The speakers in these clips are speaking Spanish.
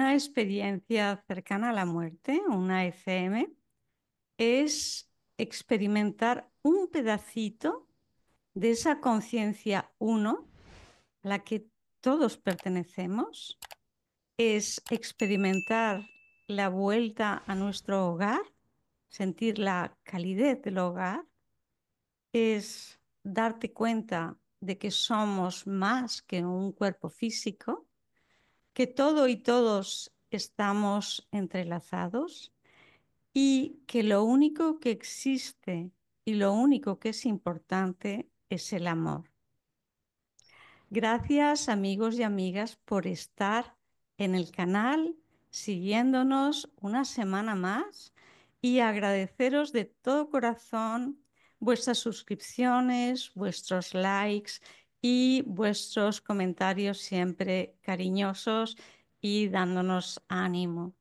una experiencia cercana a la muerte, una ECM, es experimentar un pedacito de esa conciencia uno a la que todos pertenecemos, es experimentar la vuelta a nuestro hogar, sentir la calidez del hogar, es darte cuenta de que somos más que un cuerpo físico, que todo y todos estamos entrelazados y que lo único que existe y lo único que es importante es el amor. Gracias amigos y amigas por estar en el canal, siguiéndonos una semana más y agradeceros de todo corazón vuestras suscripciones, vuestros likes y vuestros comentarios siempre cariñosos y dándonos ánimo.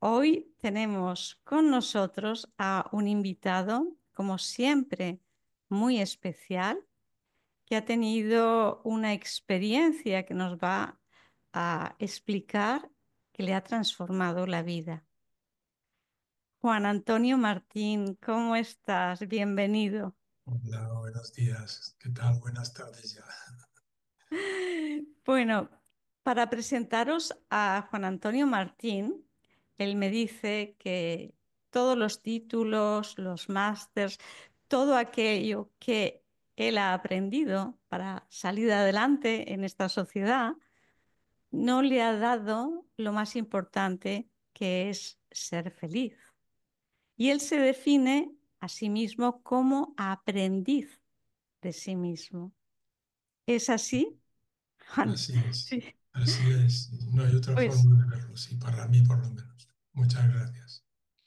Hoy tenemos con nosotros a un invitado, como siempre, muy especial, que ha tenido una experiencia que nos va a explicar que le ha transformado la vida. Juan Antonio Martín, ¿cómo estás? Bienvenido. Hola, buenos días. ¿Qué tal? Buenas tardes ya. Bueno, para presentaros a Juan Antonio Martín, él me dice que todos los títulos, los másters, todo aquello que él ha aprendido para salir adelante en esta sociedad, no le ha dado lo más importante, que es ser feliz. Y él se define a sí mismo como aprendiz de sí mismo. ¿Es así, Juan? Así es, Sí. así es. No hay otra Pues, forma de verlo, sí, para mí por lo menos. Muchas gracias.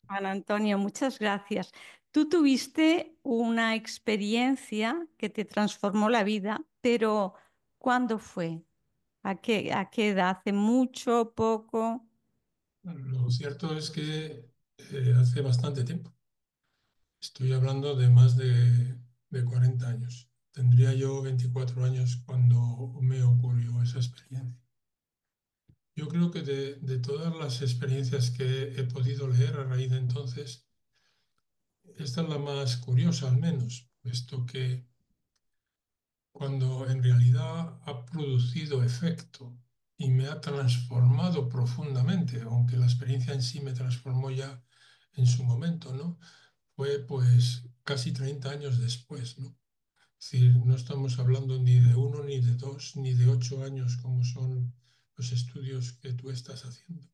Juan Antonio, muchas gracias. Tú tuviste una experiencia que te transformó la vida, pero ¿cuándo fue? ¿A qué edad? ¿Hace mucho, poco? Lo cierto es que hace bastante tiempo. Estoy hablando de más de 40 años. Tendría yo 24 años cuando me ocurrió esa experiencia. Yo creo que de todas las experiencias que he podido leer a raíz de entonces, esta es la más curiosa al menos, puesto que cuando en realidad ha producido efecto y me ha transformado profundamente, aunque la experiencia en sí me transformó ya en su momento, ¿no? Fue pues casi 30 años después, ¿no? Es decir, no estamos hablando ni de uno, ni de dos, ni de 8 años como son los estudios que tú estás haciendo.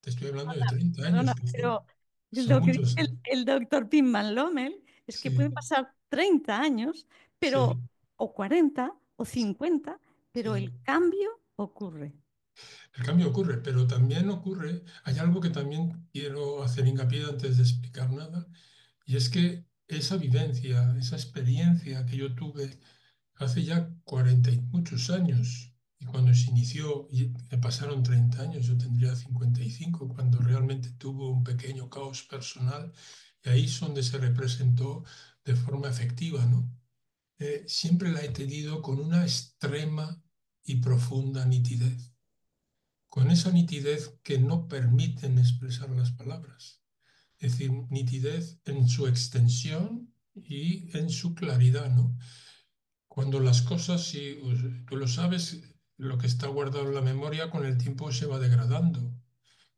Te estoy hablando de 30 años, Perdona, que pero son lo que dice muchos el, años. el doctor Pimman Lommel es que pueden Sí, pasar 30 años, pero, sí, o 40 o 50, pero sí. el cambio ocurre. El cambio ocurre, pero también ocurre, hay algo que también quiero hacer hincapié antes de explicar nada, y es que esa vivencia, esa experiencia que yo tuve hace ya 40 y muchos años, y cuando se inició, y me pasaron 30 años, yo tendría 55, cuando realmente tuvo un pequeño caos personal, y ahí es donde se representó de forma efectiva, ¿no? Siempre la he tenido con una extrema y profunda nitidez, con esa nitidez que no permiten expresar las palabras, es decir, nitidez en su extensión y en su claridad, ¿no? Cuando las cosas, si tú lo sabes, lo que está guardado en la memoria con el tiempo se va degradando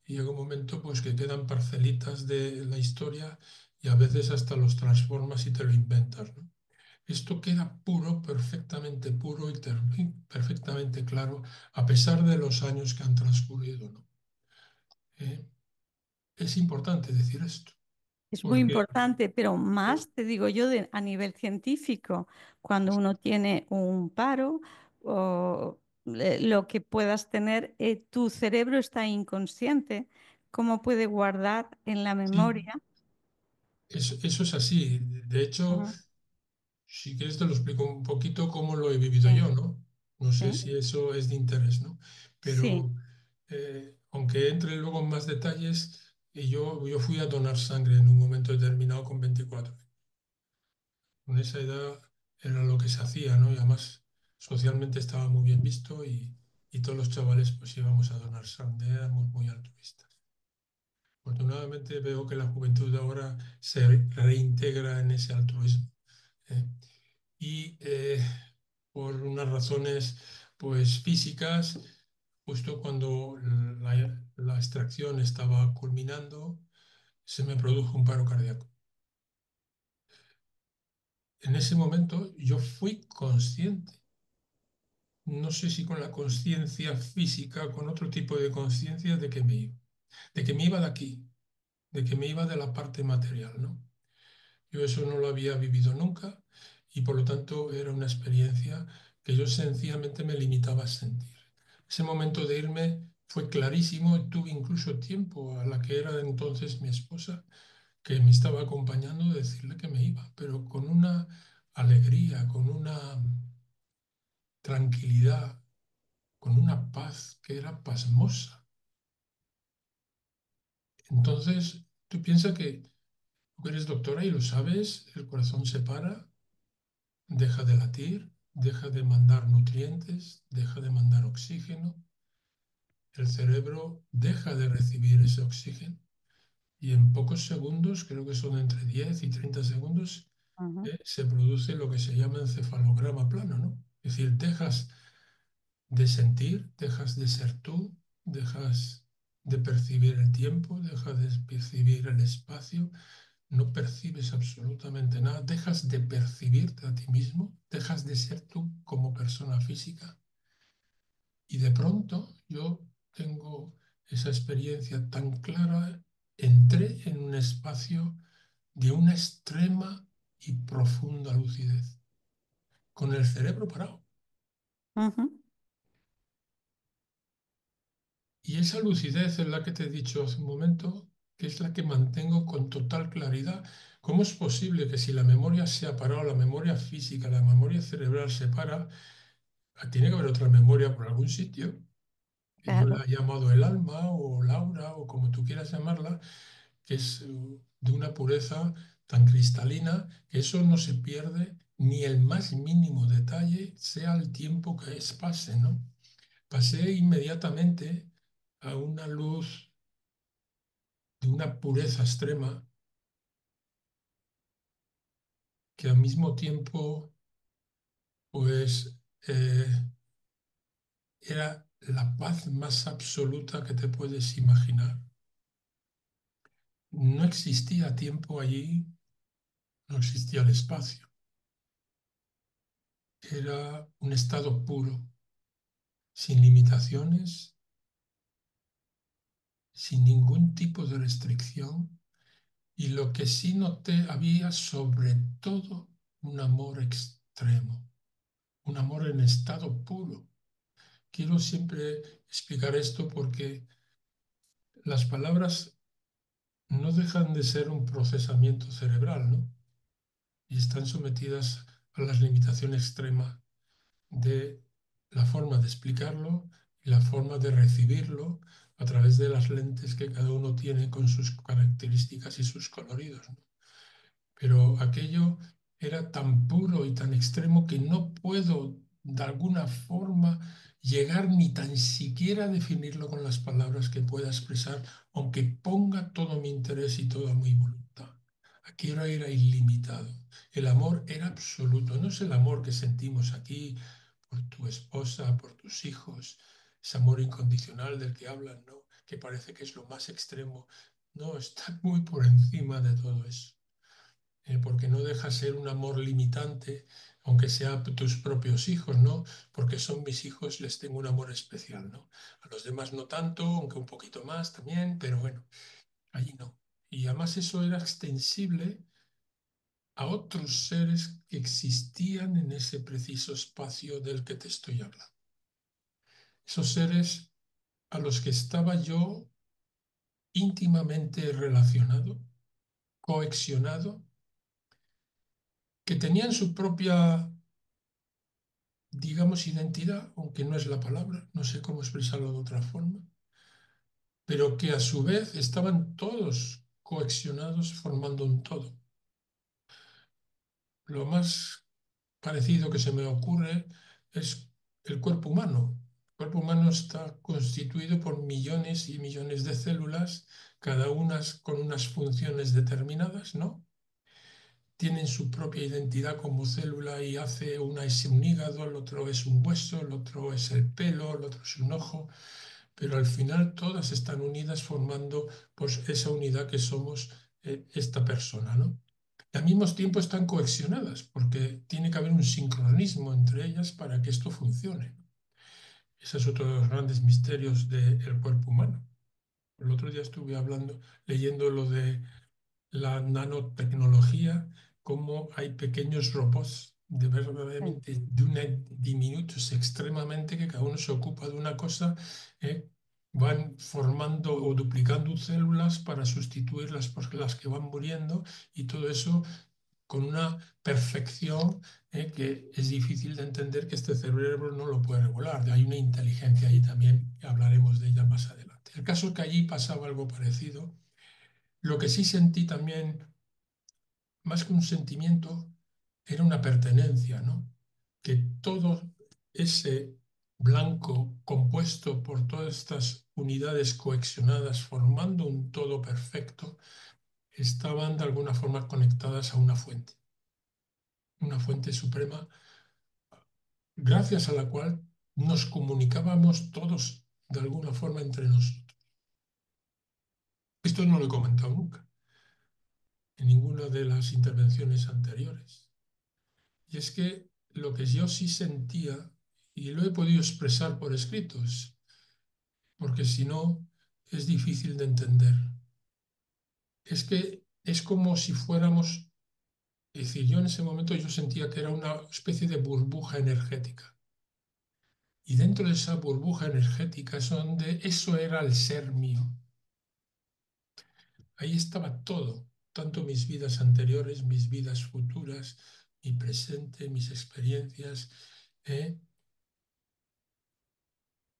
y llega un momento pues que quedan parcelitas de la historia y a veces hasta los transformas y te lo inventas, ¿no? Esto queda puro y perfectamente claro a pesar de los años que han transcurrido, ¿no? Eh, es importante decir esto, Es muy porque importante, pero eh, más, te digo yo, a nivel científico, cuando uno tiene un paro o lo que puedas tener, tu cerebro está inconsciente, ¿cómo puede guardar en la sí, memoria? eso es así. De hecho, Ujú. si quieres te lo explico un poquito cómo lo he vivido Sí, yo, ¿no? No sé sí, si eso es de interés, ¿no? sí. Pero aunque entre luego en más detalles, yo fui a donar sangre en un momento determinado con 24. Con esa edad era lo que se hacía, ¿no? Y además socialmente estaba muy bien visto y y todos los chavales pues íbamos a donar sangre, éramos muy altruistas. Afortunadamente veo que la juventud de ahora se reintegra en ese altruismo. ¿Eh? Y por unas razones pues físicas, justo cuando la extracción estaba culminando, se me produjo un paro cardíaco. En ese momento yo fui consciente, no sé si con la conciencia física, con otro tipo de conciencia de que me iba de aquí, de que me iba de la parte material, ¿no? Yo eso no lo había vivido nunca y por lo tanto era una experiencia que yo sencillamente me limitaba a sentir. Ese momento de irme fue clarísimo y tuve incluso tiempo a la que era entonces mi esposa, que me estaba acompañando, de decirle que me iba, pero con una alegría, con una tranquilidad, con una paz que era pasmosa. Entonces, tú piensas que tú eres doctora y lo sabes, el corazón se para, deja de latir, deja de mandar nutrientes, deja de mandar oxígeno, el cerebro deja de recibir ese oxígeno y en pocos segundos, creo que son entre 10 y 30 segundos, Ujú, se produce lo que se llama encefalograma plano, ¿no? Es decir, dejas de sentir, dejas de ser tú, dejas de percibir el tiempo, dejas de percibir el espacio, no percibes absolutamente nada, dejas de percibirte a ti mismo, dejas de ser tú como persona física y de pronto yo tengo esa experiencia tan clara, entré en un espacio de una extrema y profunda lucidez, con el cerebro parado. ujú. Y esa lucidez es la que te he dicho hace un momento, que es la que mantengo con total claridad. ¿Cómo es posible que si la memoria se ha parado, la memoria física, la memoria cerebral se para, tiene que haber otra memoria por algún sitio, que yo la Claro. he llamado el alma o Laura o como tú quieras llamarla, que es de una pureza tan cristalina que eso no se pierde ni el más mínimo detalle, sea el tiempo que es pase, ¿no? Pasé inmediatamente a una luz de una pureza extrema que al mismo tiempo pues era la paz más absoluta que te puedes imaginar. No existía tiempo allí, no existía el espacio. Era un estado puro, sin limitaciones, sin ningún tipo de restricción. Y lo que sí noté, había sobre todo un amor extremo, un amor en estado puro. Quiero siempre explicar esto porque las palabras no dejan de ser un procesamiento cerebral, ¿no? Y están sometidas a las limitaciones extremas de la forma de explicarlo y la forma de recibirlo a través de las lentes que cada uno tiene con sus características y sus coloridos, ¿no? Pero aquello era tan puro y tan extremo que no puedo de alguna forma llegar ni tan siquiera a definirlo con las palabras que pueda expresar, aunque ponga todo mi interés y toda mi voluntad. Aquello era ilimitado. El amor era absoluto. No es el amor que sentimos aquí por tu esposa, por tus hijos, ese amor incondicional del que hablan, ¿no? Que parece que es lo más extremo. No, está muy por encima de todo eso, porque no deja ser un amor limitante, aunque sea tus propios hijos, ¿no? Porque son mis hijos, les tengo un amor especial, ¿no? A los demás no tanto, aunque un poquito más también, pero bueno, allí no. Y además eso era extensible a otros seres que existían en ese preciso espacio del que te estoy hablando. Esos seres a los que estaba yo íntimamente relacionado, coexionado, que tenían su propia, digamos, identidad, aunque no es la palabra, no sé cómo expresarlo de otra forma, pero que a su vez estaban todos coexionados formando un todo. Lo más parecido que se me ocurre es el cuerpo humano. cuerpo humano está constituido por millones y millones de células, cada una con unas funciones determinadas, ¿no? Tienen su propia identidad como célula y hace una es un hígado, el otro es un hueso, el otro es el pelo, el otro es un ojo, pero al final todas están unidas formando pues, esa unidad que somos esta persona, ¿no? Y al mismo tiempo están cohesionadas porque tiene que haber un sincronismo entre ellas para que esto funcione. Ese es otro de los grandes misterios del cuerpo humano. El otro día estuve leyendo lo de la nanotecnología, cómo hay pequeños robots de Sí, verdaderamente diminutos extremadamente que cada uno se ocupa de una cosa, eh, van formando o duplicando células para sustituirlas por las que van muriendo y todo eso con una perfección que es difícil de entender que este cerebro no lo puede regular. Hay una inteligencia ahí también, que hablaremos de ella más adelante. El caso es que allí pasaba algo parecido. Lo que sí sentí también, más que un sentimiento, era una pertenencia, ¿no? Que todo ese blanco compuesto por todas estas unidades coexionadas formando un todo perfecto, estaban de alguna forma conectadas a una fuente suprema gracias a la cual nos comunicábamos todos de alguna forma entre nosotros. Esto no lo he comentado nunca en ninguna de las intervenciones anteriores. Y es que lo que yo sí sentía, y lo he podido expresar por escritos, porque si no es difícil de entender, es que es como si fuéramos, es decir, yo en ese momento yo sentía que era una especie de burbuja energética. Y dentro de esa burbuja energética es donde eso era el ser mío. Ahí estaba todo, tanto mis vidas anteriores, mis vidas futuras, mi presente, mis experiencias. ¿eh?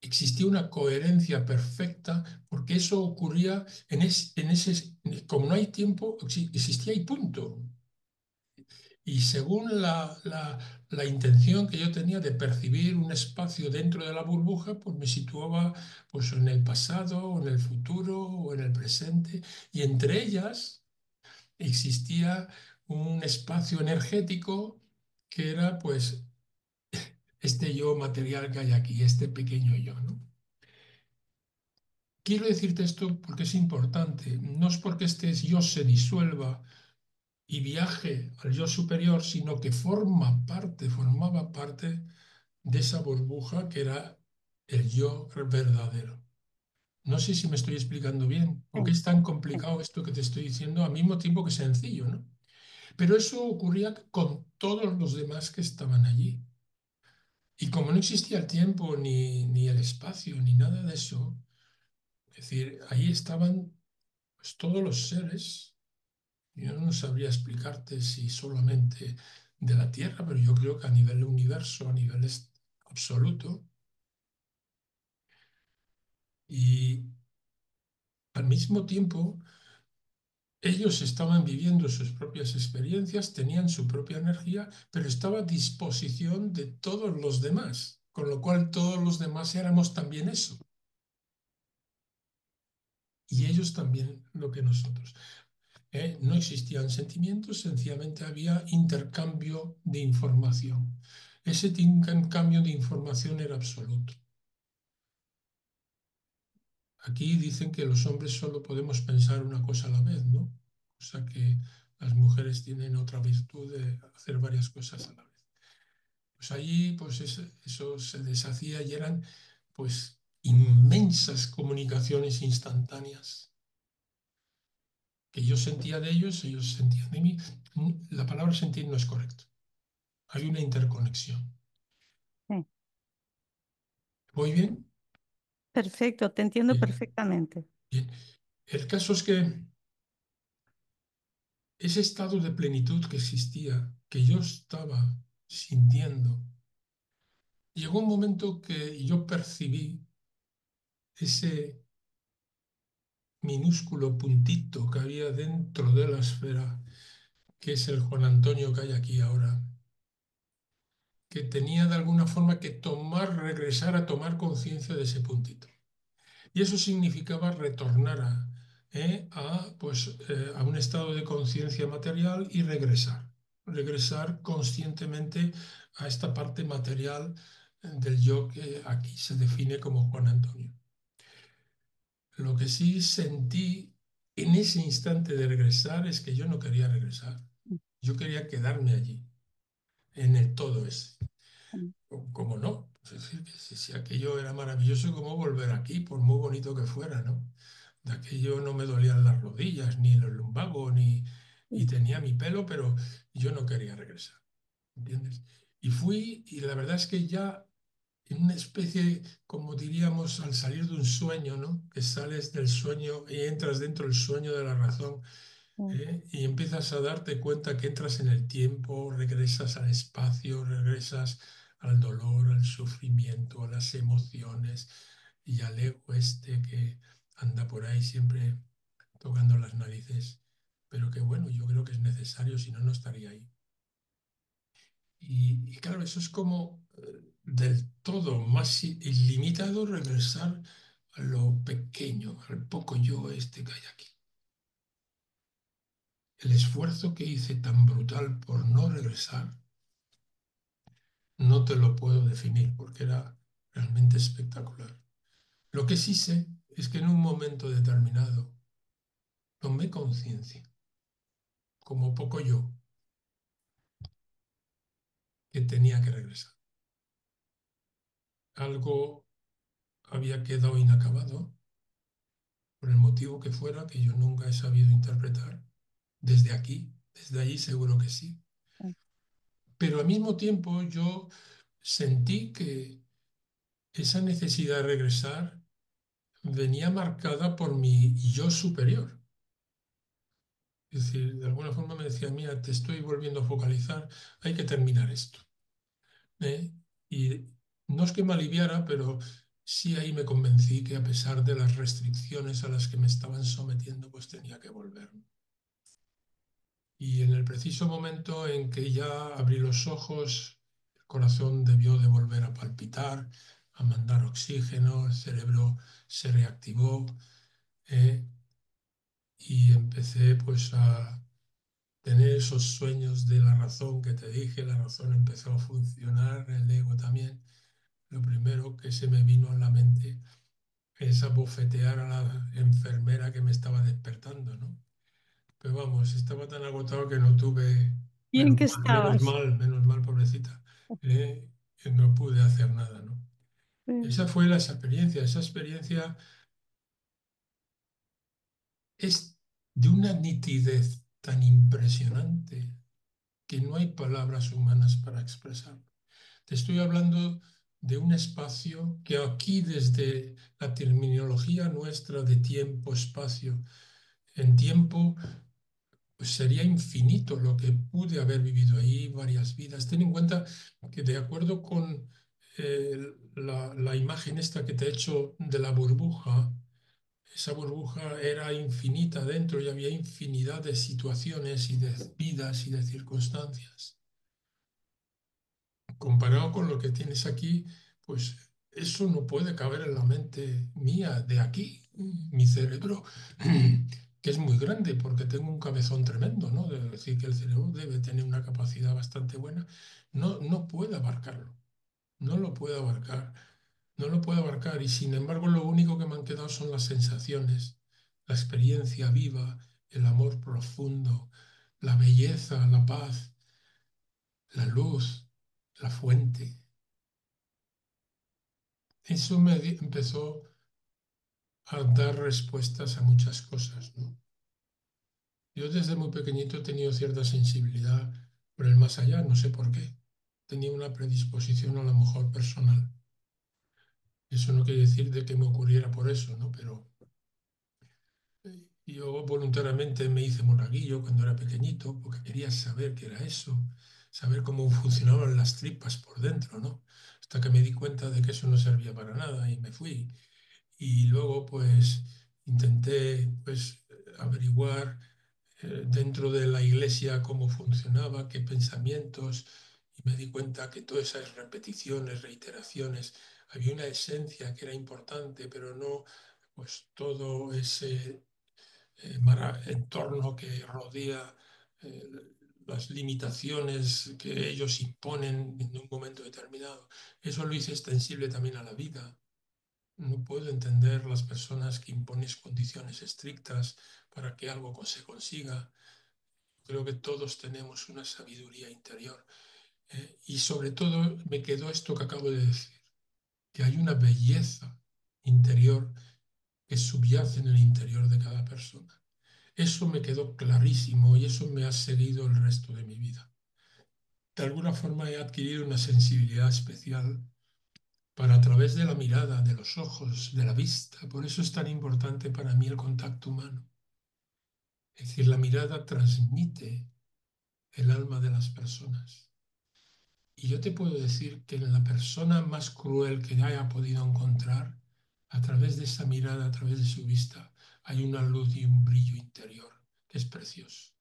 Existía una coherencia perfecta porque eso ocurría en ese, como no hay tiempo, existía y punto. Y según la intención que yo tenía de percibir un espacio dentro de la burbuja, pues me situaba pues, en el pasado, o en el futuro, o en el presente. Y entre ellas existía un espacio energético que era pues este yo material que hay aquí, este pequeño yo, ¿no? Quiero decirte esto porque es importante, no es porque este yo se disuelva y viaje al yo superior, sino que formaba parte de esa burbuja que era el yo verdadero. No sé si me estoy explicando bien, porque sí, es tan sí, complicado esto que te estoy diciendo al mismo tiempo que sencillo, ¿no? Pero eso ocurría con todos los demás que estaban allí. Y como no existía el tiempo, ni el espacio, ni nada de eso, es decir, ahí estaban pues, todos los seres. Yo no sabría explicarte si solamente de la Tierra, pero yo creo que a nivel de universo, a nivel absoluto, y al mismo tiempo ellos estaban viviendo sus propias experiencias, tenían su propia energía, pero estaba a disposición de todos los demás, con lo cual todos los demás éramos también eso, y ellos también lo que nosotros. No existían sentimientos, sencillamente había intercambio de información. Ese intercambio de información era absoluto. Aquí dicen que los hombres solo podemos pensar una cosa a la vez, ¿no? O sea que las mujeres tienen otra virtud de hacer varias cosas a la vez. Pues allí pues eso se deshacía y eran pues inmensas comunicaciones instantáneas que yo sentía de ellos sentían de mí. La palabra sentir no es correcta. Hay una interconexión. sí. ¿Voy bien? Perfecto, te entiendo Bien, perfectamente. bien. El caso es que ese estado de plenitud que existía, que yo estaba sintiendo, llegó un momento que yo percibí ese minúsculo puntito que había dentro de la esfera, que es el Juan Antonio que hay aquí ahora, que tenía de alguna forma que regresar a tomar conciencia de ese puntito. Y eso significaba retornar a un estado de conciencia material y regresar conscientemente a esta parte material del yo que aquí se define como Juan Antonio. Lo que sí sentí en ese instante de regresar es que yo no quería regresar, yo quería quedarme allí, en el todo ese. ¿Cómo no? Es decir, que si aquello era maravilloso, ¿cómo volver aquí, por muy bonito que fuera, ¿no? De aquello no me dolían las rodillas, ni los lumbagos, y tenía mi pelo, pero yo no quería regresar, ¿entiendes? Y fui, y la verdad es que ya en una especie, como diríamos, al salir de un sueño, ¿no? Que sales del sueño y entras dentro del sueño de la razón, y empiezas a darte cuenta que entras en el tiempo, regresas al espacio, regresas al dolor, al sufrimiento, a las emociones y al ego este que anda por ahí siempre tocando las narices, pero que bueno, yo creo que es necesario, si no, no estaría ahí. Y claro, eso es como del todo más ilimitado regresar a lo pequeño, al poco yo este que hay aquí. El esfuerzo que hice tan brutal por no regresar, no te lo puedo definir porque era realmente espectacular. Lo que sí sé es que en un momento determinado tomé conciencia, como poco yo, que tenía que regresar. Algo había quedado inacabado, por el motivo que fuera, que yo nunca he sabido interpretar. Desde aquí, desde allí seguro que sí. Pero al mismo tiempo yo sentí que esa necesidad de regresar venía marcada por mi yo superior. Es decir, de alguna forma me decía, mira, te estoy volviendo a focalizar, hay que terminar esto. ¿eh? Y no es que me aliviara, pero sí ahí me convencí que a pesar de las restricciones a las que me estaban sometiendo, pues tenía que volver. Y en el preciso momento en que ya abrí los ojos, el corazón debió de volver a palpitar, a mandar oxígeno, el cerebro se reactivó, ¿eh? Y empecé pues a tener esos sueños de la razón que te dije, la razón empezó a funcionar, el ego también. Lo primero que se me vino a la mente es abofetear a la enfermera que me estaba despertando, ¿no? Pero vamos, estaba tan agotado que no tuve, ¿Y en qué estabas? menos mal, pobrecita, que no pude hacer nada, ¿no? Esa fue esa experiencia es de una nitidez tan impresionante que no hay palabras humanas para expresarlo. Te estoy hablando de un espacio que aquí desde la terminología nuestra de tiempo, espacio, en tiempo, pues sería infinito lo que pude haber vivido ahí, varias vidas. Ten en cuenta que de acuerdo con la imagen esta que te he hecho de la burbuja, esa burbuja era infinita dentro y había infinidad de situaciones y de vidas y de circunstancias. Comparado con lo que tienes aquí, pues eso no puede caber en la mente mía de aquí, mi cerebro, que es muy grande porque tengo un cabezón tremendo, ¿no? De decir que el cerebro debe tener una capacidad bastante buena, no puede abarcarlo, no lo puede abarcar, no lo puede abarcar y sin embargo lo único que me han quedado son las sensaciones, la experiencia viva, el amor profundo, la belleza, la paz, la luz, la fuente. Eso empezó a dar respuestas a muchas cosas, ¿no? Yo desde muy pequeñito he tenido cierta sensibilidad por el más allá, no sé por qué. Tenía una predisposición a lo mejor personal. Eso no quiere decir de que me ocurriera por eso, ¿no? Pero yo voluntariamente me hice monaguillo cuando era pequeñito porque quería saber qué era eso, saber cómo funcionaban las tripas por dentro, ¿no? Hasta que me di cuenta de que eso no servía para nada y me fui. Y luego pues intenté pues averiguar dentro de la iglesia cómo funcionaba, qué pensamientos, y Me di cuenta que todas esas repeticiones, reiteraciones, había una esencia que era importante, pero no pues todo ese entorno que rodea eh, las limitaciones que ellos imponen en un momento determinado. Eso lo hice extensible también a la vida. No puedo entender las personas que imponen condiciones estrictas para que algo se consiga. Creo que todos tenemos una sabiduría interior. Y sobre todo me quedó esto que acabo de decir, que hay una belleza interior que subyace en el interior de cada persona. Eso me quedó clarísimo y eso me ha seguido el resto de mi vida. De alguna forma he adquirido una sensibilidad especial para a través de la mirada, de los ojos, de la vista. Por eso es tan importante para mí el contacto humano. Es decir, la mirada transmite el alma de las personas. Y yo te puedo decir que en la persona más cruel que haya podido encontrar, a través de esa mirada, a través de su vista, hay una luz y un brillo interior que es precioso.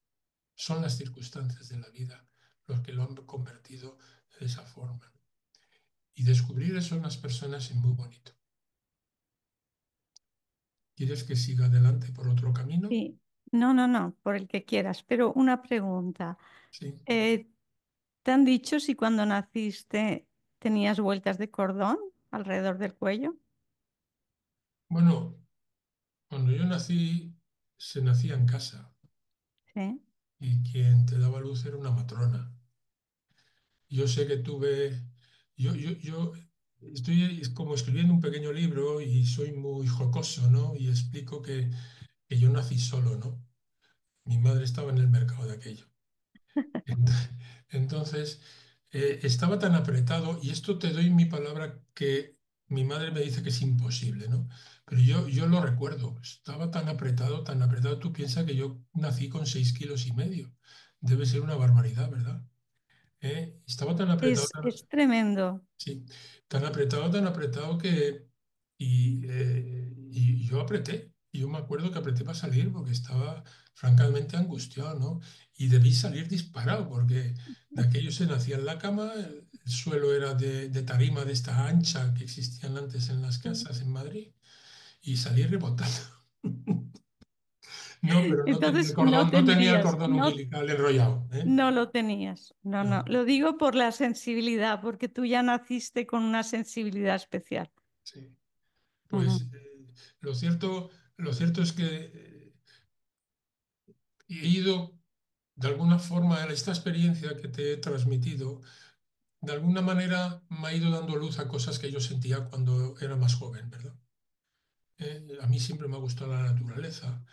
Son las circunstancias de la vida los que lo han convertido de esa forma. Y descubrir eso en las personas es muy bonito. ¿Quieres que siga adelante por otro camino? Sí. No, no, no, por el que quieras. Pero una pregunta. Sí. Eh, ¿Te han dicho si cuando naciste tenías vueltas de cordón alrededor del cuello? Bueno, cuando yo nací, se nacía en casa Sí. y quien te daba luz era una matrona. Yo sé que yo estoy como escribiendo un pequeño libro y soy muy jocoso, ¿no? Y explico que yo nací solo, ¿no? Mi madre estaba en el mercado de aquello. Ent- Entonces, estaba tan apretado, y esto te doy mi palabra que mi madre me dice que es imposible, ¿no? Pero yo lo recuerdo, estaba tan apretado, tú piensas que yo nací con 6,5 kilos. Debe ser una barbaridad, ¿verdad? Estaba tan apretado, Es tremendo. sí, tan apretado que... Y yo apreté. Y yo me acuerdo que apreté para salir porque estaba francamente angustiado, ¿no? Y debí salir disparado porque de aquello se nacía en la cama, el suelo era de tarima de esta ancha que existían antes en las Sí. casas en Madrid y salí rebotando. No, pero no tenía Entonces no no tenía el tendrías, cordón no, umbilical enrollado, ¿eh? no lo tenías. No, no. No, Lo digo por la sensibilidad, porque tú ya naciste con una sensibilidad especial. sí. Ujú. Pues lo cierto es que he ido, de alguna forma, esta experiencia que te he transmitido, de alguna manera me ha ido dando luz a cosas que yo sentía cuando era más joven, ¿verdad? A mí siempre me ha gustado la naturaleza.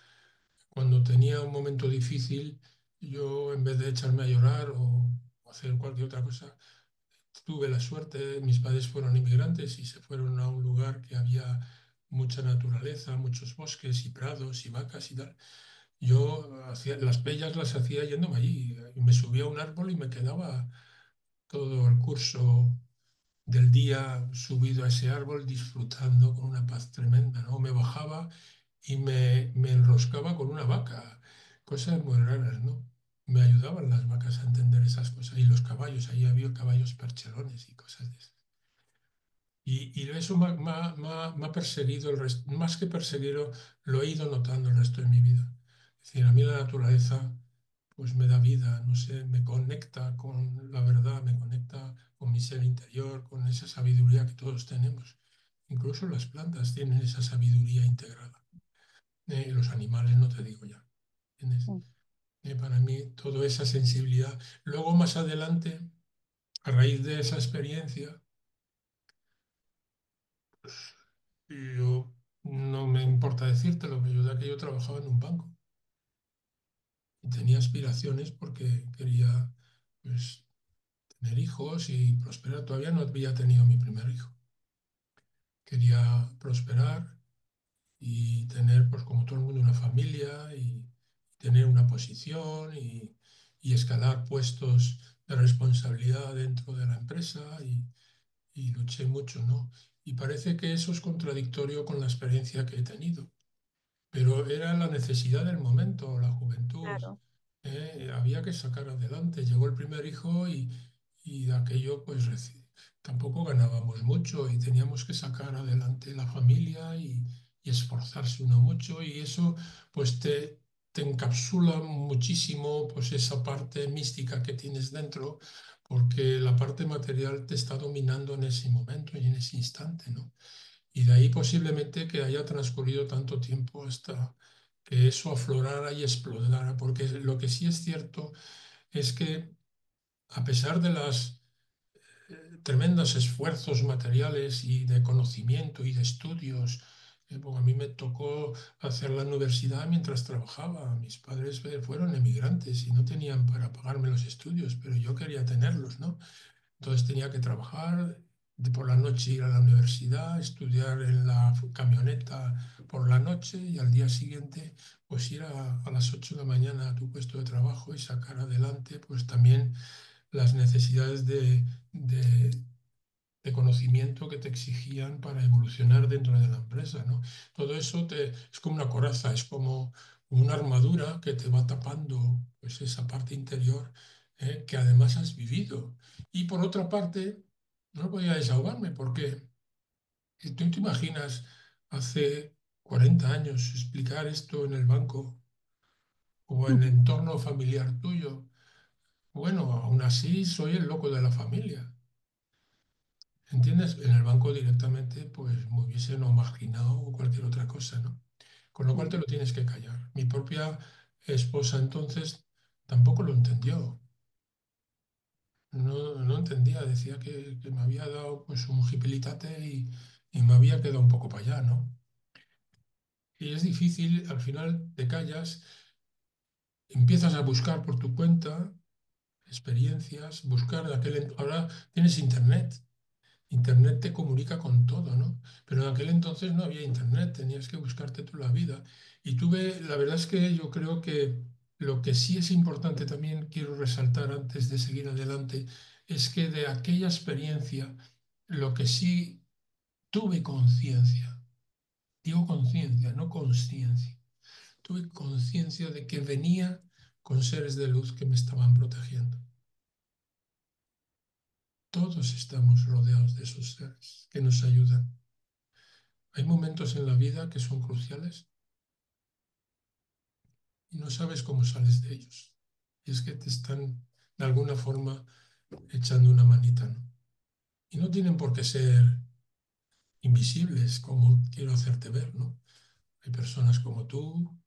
Cuando tenía un momento difícil, yo en vez de echarme a llorar o hacer cualquier otra cosa, tuve la suerte, mis padres fueron inmigrantes y se fueron a un lugar que había mucha naturaleza, muchos bosques y prados y vacas y tal. Yo hacía, las pellas las hacía yéndome allí. Me subía a un árbol y me quedaba todo el curso del día subido a ese árbol disfrutando con una paz tremenda, ¿no? Me bajaba y me enroscaba con una vaca. Cosas muy raras, ¿no? Me ayudaban las vacas a entender esas cosas. Y los caballos, ahí había caballos percherones y cosas de esas. Y eso me ha perseguido, más que perseguirlo, lo he ido notando el resto de mi vida. Es decir, a mí la naturaleza pues me da vida, no sé, me conecta con la verdad, me conecta con mi ser interior, con esa sabiduría que todos tenemos. Incluso las plantas tienen esa sabiduría integrada. Los animales no te digo ya. ¿Entiendes? Para mí, toda esa sensibilidad. Luego, más adelante, a raíz de esa experiencia, yo no me importa decírtelo, pero yo de aquello trabajaba en un banco y tenía aspiraciones porque quería pues, tener hijos y prosperar. Todavía no había tenido mi primer hijo. Quería prosperar y tener, pues como todo el mundo, una familia y tener una posición y escalar puestos de responsabilidad dentro de la empresa y luché mucho, ¿no? Y parece que eso es contradictorio con la experiencia que he tenido. Pero era la necesidad del momento, la juventud. Claro. Había que sacar adelante. Llegó el primer hijo y de aquello pues tampoco ganábamos mucho y teníamos que sacar adelante la familia y esforzarse uno mucho y eso pues te encapsula muchísimo pues esa parte mística que tienes dentro porque la parte material te está dominando en ese momento y en ese instante, ¿no? Y de ahí posiblemente que haya transcurrido tanto tiempo hasta que eso aflorara y explotara, porque lo que sí es cierto es que a pesar de los tremendos esfuerzos materiales y de conocimiento y de estudios, porque a mí me tocó hacer la universidad mientras trabajaba. Mis padres fueron emigrantes y no tenían para pagarme los estudios, pero yo quería tenerlos, ¿no? Entonces tenía que trabajar, por la noche ir a la universidad, estudiar en la camioneta por la noche y al día siguiente pues ir a las 8 de la mañana a tu puesto de trabajo y sacar adelante pues también las necesidades de conocimiento que te exigían para evolucionar dentro de la empresa, ¿no? Todo eso es como una coraza, es como una armadura que te va tapando pues, esa parte interior que además has vivido. Y por otra parte, no podía desahogarme porque tú te imaginas hace 40 años explicar esto en el banco o en el entorno familiar tuyo. Bueno, aún así soy el loco de la familia. ¿Entiendes? En el banco directamente, pues me hubiesen o marginado o cualquier otra cosa, ¿no? Con lo cual te lo tienes que callar. Mi propia esposa entonces tampoco lo entendió. No entendía, decía que me había dado pues un jipilitate y me había quedado un poco para allá, ¿no? Y es difícil, al final te callas, empiezas a buscar por tu cuenta experiencias, buscar ahora tienes internet. Internet te comunica con todo, ¿no? Pero en aquel entonces no había internet, tenías que buscarte tú la vida. Y la verdad es que yo creo que lo que sí es importante también quiero resaltar antes de seguir adelante es que de aquella experiencia lo que sí tuve conciencia, digo conciencia, no conciencia, tuve conciencia de que venía con seres de luz que me estaban protegiendo. Todos estamos rodeados de esos seres que nos ayudan. Hay momentos en la vida que son cruciales y no sabes cómo sales de ellos. Y es que te están de alguna forma echando una manita, ¿no? Y no tienen por qué ser invisibles como quiero hacerte ver, ¿no? Hay personas como tú,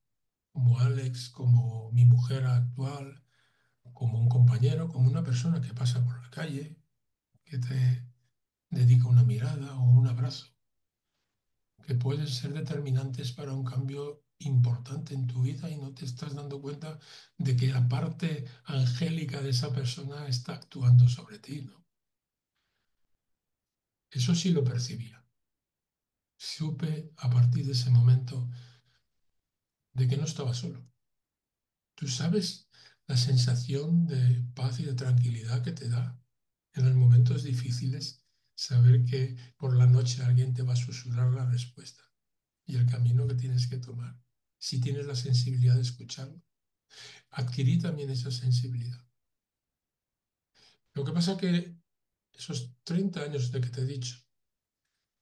como Alex, como mi mujer actual, como un compañero, como una persona que pasa por la calle, que te dedica una mirada o un abrazo, que pueden ser determinantes para un cambio importante en tu vida y no te estás dando cuenta de que la parte angélica de esa persona está actuando sobre ti, ¿no? Eso sí lo percibía. Supe a partir de ese momento de que no estaba solo. Tú sabes la sensación de paz y de tranquilidad que te da en los momentos difíciles saber que por la noche alguien te va a susurrar la respuesta y el camino que tienes que tomar, si tienes la sensibilidad de escucharlo. Adquirí también esa sensibilidad. Lo que pasa que esos 30 años de que te he dicho,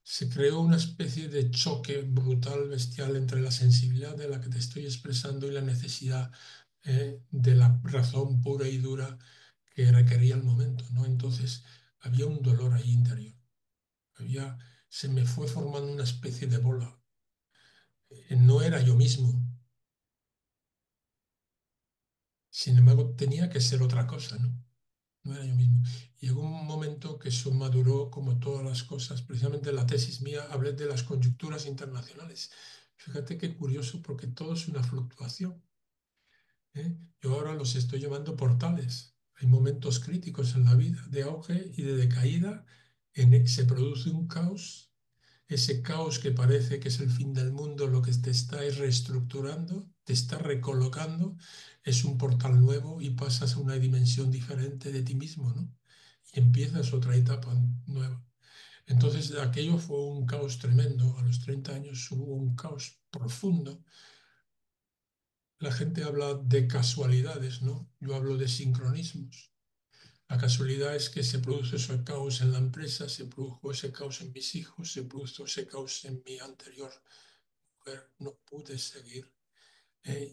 se creó una especie de choque brutal, bestial, entre la sensibilidad de la que te estoy expresando y la necesidad de la razón pura y dura que requería el momento, ¿no? Entonces había un dolor ahí interior. Se me fue formando una especie de bola. No era yo mismo. Sin embargo, tenía que ser otra cosa, ¿no? No era yo mismo. Y llegó un momento que eso maduró como todas las cosas. Precisamente en la tesis mía hablé de las coyunturas internacionales. Fíjate qué curioso, porque todo es una fluctuación, ¿eh? Yo ahora los estoy llamando portales. Hay momentos críticos en la vida de auge y de decaída. Se produce un caos. Ese caos que parece que es el fin del mundo, lo que te está es reestructurando, te está recolocando, es un portal nuevo y pasas a una dimensión diferente de ti mismo, ¿no? Y empiezas otra etapa nueva. Entonces, aquello fue un caos tremendo. A los 30 años hubo un caos profundo. La gente habla de casualidades, ¿no? Yo hablo de sincronismos. La casualidad es que se produjo ese caos en la empresa, se produjo ese caos en mis hijos, se produjo ese caos en mi anterior mujer. No pude seguir,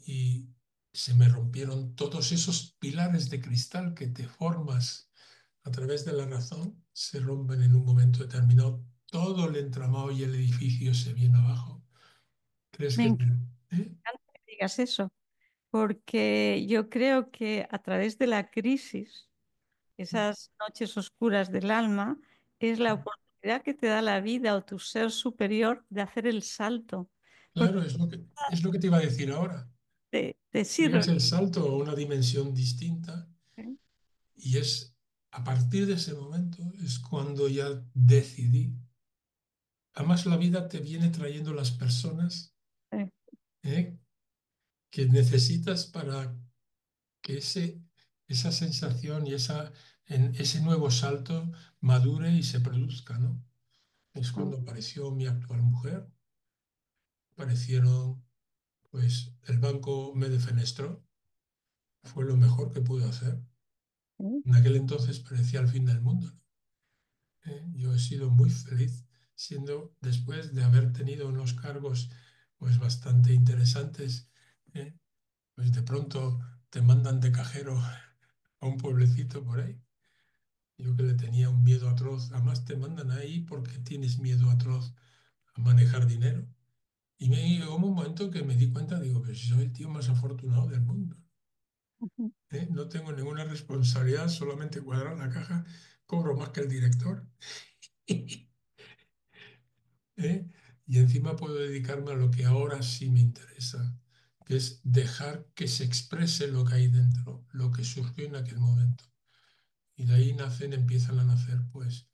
y se me rompieron todos esos pilares de cristal que te formas a través de la razón, se rompen en un momento determinado. Todo el entramado y el edificio se viene abajo. ¿Crees Me que... encanta ¿Eh? que digas eso, porque yo creo que a través de la crisis, esas noches oscuras del alma, es la oportunidad que te da la vida o tu ser superior de hacer el salto, porque Claro, es lo que te iba a decir ahora. te sirve. Pegas el salto a una dimensión distinta ¿Eh? y es a partir de ese momento es cuando ya decidí. Además, la vida te viene trayendo las personas, Eh, ¿eh? que necesitas para que esa sensación y ese nuevo salto madure y se produzca, ¿no? Es eh, cuando apareció mi actual mujer, aparecieron, pues el banco me defenestró, fue lo mejor que pude hacer. eh. En aquel entonces parecía el fin del mundo, ¿no? Yo he sido muy feliz siendo, después de haber tenido unos cargos pues bastante interesantes, ¿eh? Pues de pronto te mandan de cajero a un pueblecito por ahí. Yo que le tenía un miedo atroz, además te mandan ahí porque tienes miedo atroz a manejar dinero. Y me llegó un momento que me di cuenta, digo, pues soy el tío más afortunado del mundo. No tengo ninguna responsabilidad, solamente cuadrar la caja, cobro más que el director. ¿Eh? Y encima puedo dedicarme a lo que ahora sí me interesa, que es dejar que se exprese lo que hay dentro, lo que surgió en aquel momento. Y de ahí empiezan a nacer, pues,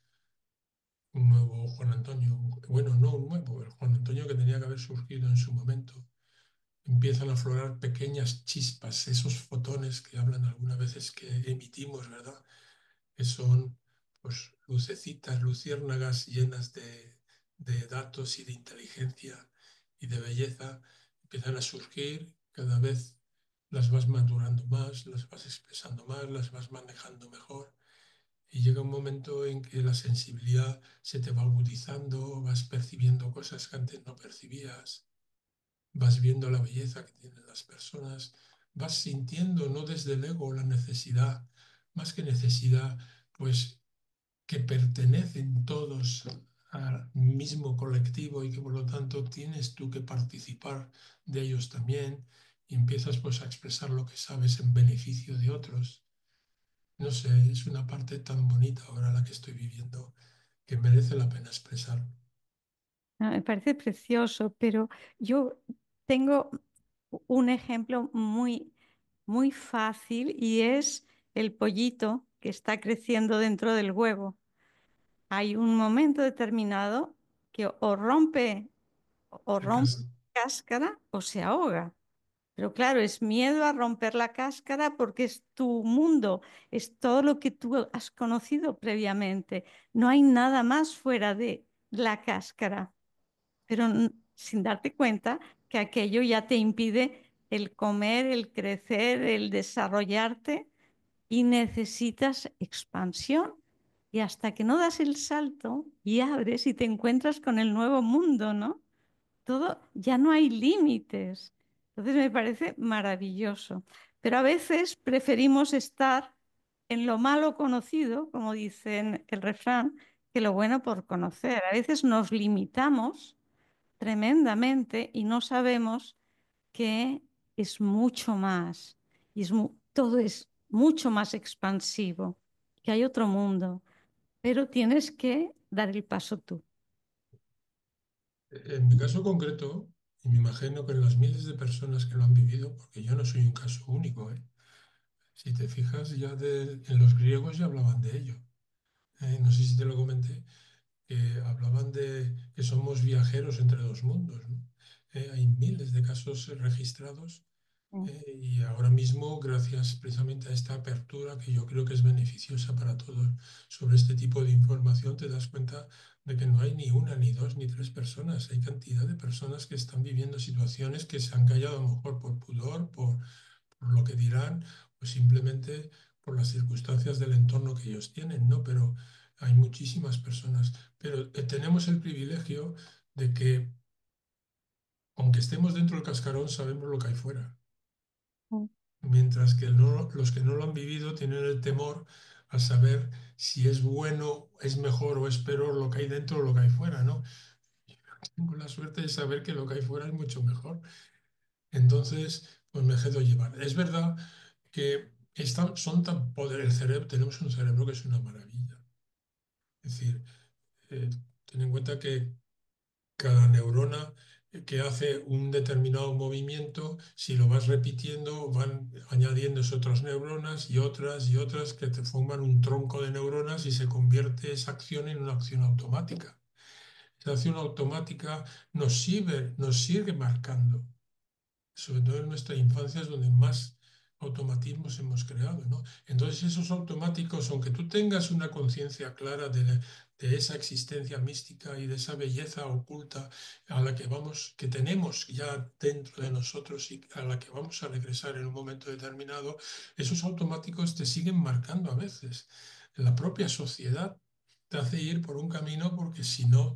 un nuevo Juan Antonio. Bueno, no un nuevo, el Juan Antonio que tenía que haber surgido en su momento. Empiezan a aflorar pequeñas chispas, esos fotones que hablan algunas veces que emitimos, ¿verdad? Que son pues lucecitas, luciérnagas llenas de datos y de inteligencia y de belleza, empiezan a surgir, cada vez las vas madurando más, las vas expresando más, las vas manejando mejor y llega un momento en que la sensibilidad se te va agudizando, vas percibiendo cosas que antes no percibías, vas viendo la belleza que tienen las personas, vas sintiendo, no desde el ego, la necesidad, más que necesidad, pues que pertenecen todos al mismo colectivo y que por lo tanto tienes tú que participar de ellos también y empiezas pues a expresar lo que sabes en beneficio de otros. No sé, es una parte tan bonita ahora la que estoy viviendo que merece la pena expresar. Me parece precioso, pero yo tengo un ejemplo muy fácil y es el pollito que está creciendo dentro del huevo. Hay un momento determinado que o Se rompe casa. cáscara o se ahoga. Pero claro, es miedo a romper la cáscara porque es tu mundo, es todo lo que tú has conocido previamente. No hay nada más fuera de la cáscara, pero sin darte cuenta que aquello ya te impide el comer, el crecer, el desarrollarte y necesitas expansión. Y hasta que no das el salto y abres y te encuentras con el nuevo mundo, ¿no? Todo, ya no hay límites. Entonces me parece maravilloso. Pero a veces preferimos estar en lo malo conocido, como dicen el refrán, que lo bueno por conocer. A veces nos limitamos tremendamente y no sabemos que es mucho más y todo es mucho más expansivo, que hay otro mundo, pero tienes que dar el paso tú. En mi caso concreto, y me imagino que en las miles de personas que lo han vivido, porque yo no soy un caso único, ¿eh? Si te fijas, en los griegos ya hablaban de ello. No sé si te lo comenté, que hablaban de que somos viajeros entre dos mundos, ¿no? Hay miles de casos registrados, Mm. y ahora mismo, gracias precisamente a esta apertura que yo creo que es beneficiosa para todos sobre este tipo de información, te das cuenta de que no hay ni una, ni dos, ni tres personas. Hay cantidad de personas que están viviendo situaciones que se han callado a lo mejor por pudor, por lo que dirán, o simplemente por las circunstancias del entorno que ellos tienen, ¿no? Pero hay muchísimas personas. Pero tenemos el privilegio de que, aunque estemos dentro del cascarón, sabemos lo que hay fuera. Mm. Mientras que los que no lo han vivido tienen el temor a saber si es bueno, es mejor o es peor lo que hay dentro o lo que hay fuera, ¿no? Tengo la suerte de saber que lo que hay fuera es mucho mejor. Entonces, pues me dejo llevar. Es verdad que son tan poder el cerebro, tenemos un cerebro que es una maravilla. Es decir, eh, ten en cuenta que cada neurona que hace un determinado movimiento, si lo vas repitiendo, van añadiéndose otras neuronas y otras que te forman un tronco de neuronas y se convierte esa acción en una acción automática. Esa acción automática nos sigue marcando. Sobre todo en nuestra infancia es donde más automatismos hemos creado, ¿no? Entonces esos automáticos, aunque tú tengas una conciencia clara de esa existencia mística y de esa belleza oculta a la que vamos, que tenemos ya dentro de nosotros y a la que vamos a regresar en un momento determinado, esos automáticos te siguen marcando a veces. La propia sociedad te hace ir por un camino porque si no,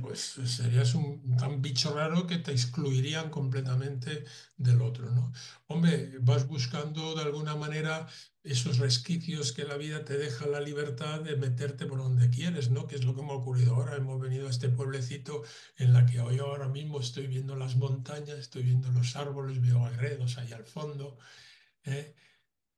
pues serías un tan bicho raro que te excluirían completamente del otro, ¿no? Hombre, vas buscando de alguna manera esos resquicios que la vida te deja la libertad de meterte por donde quieres, ¿no? Que es lo que me ha ocurrido ahora. Hemos venido a este pueblecito en la que hoy ahora mismo estoy viendo las montañas, estoy viendo los árboles, veo agredos ahí al fondo, ¿eh?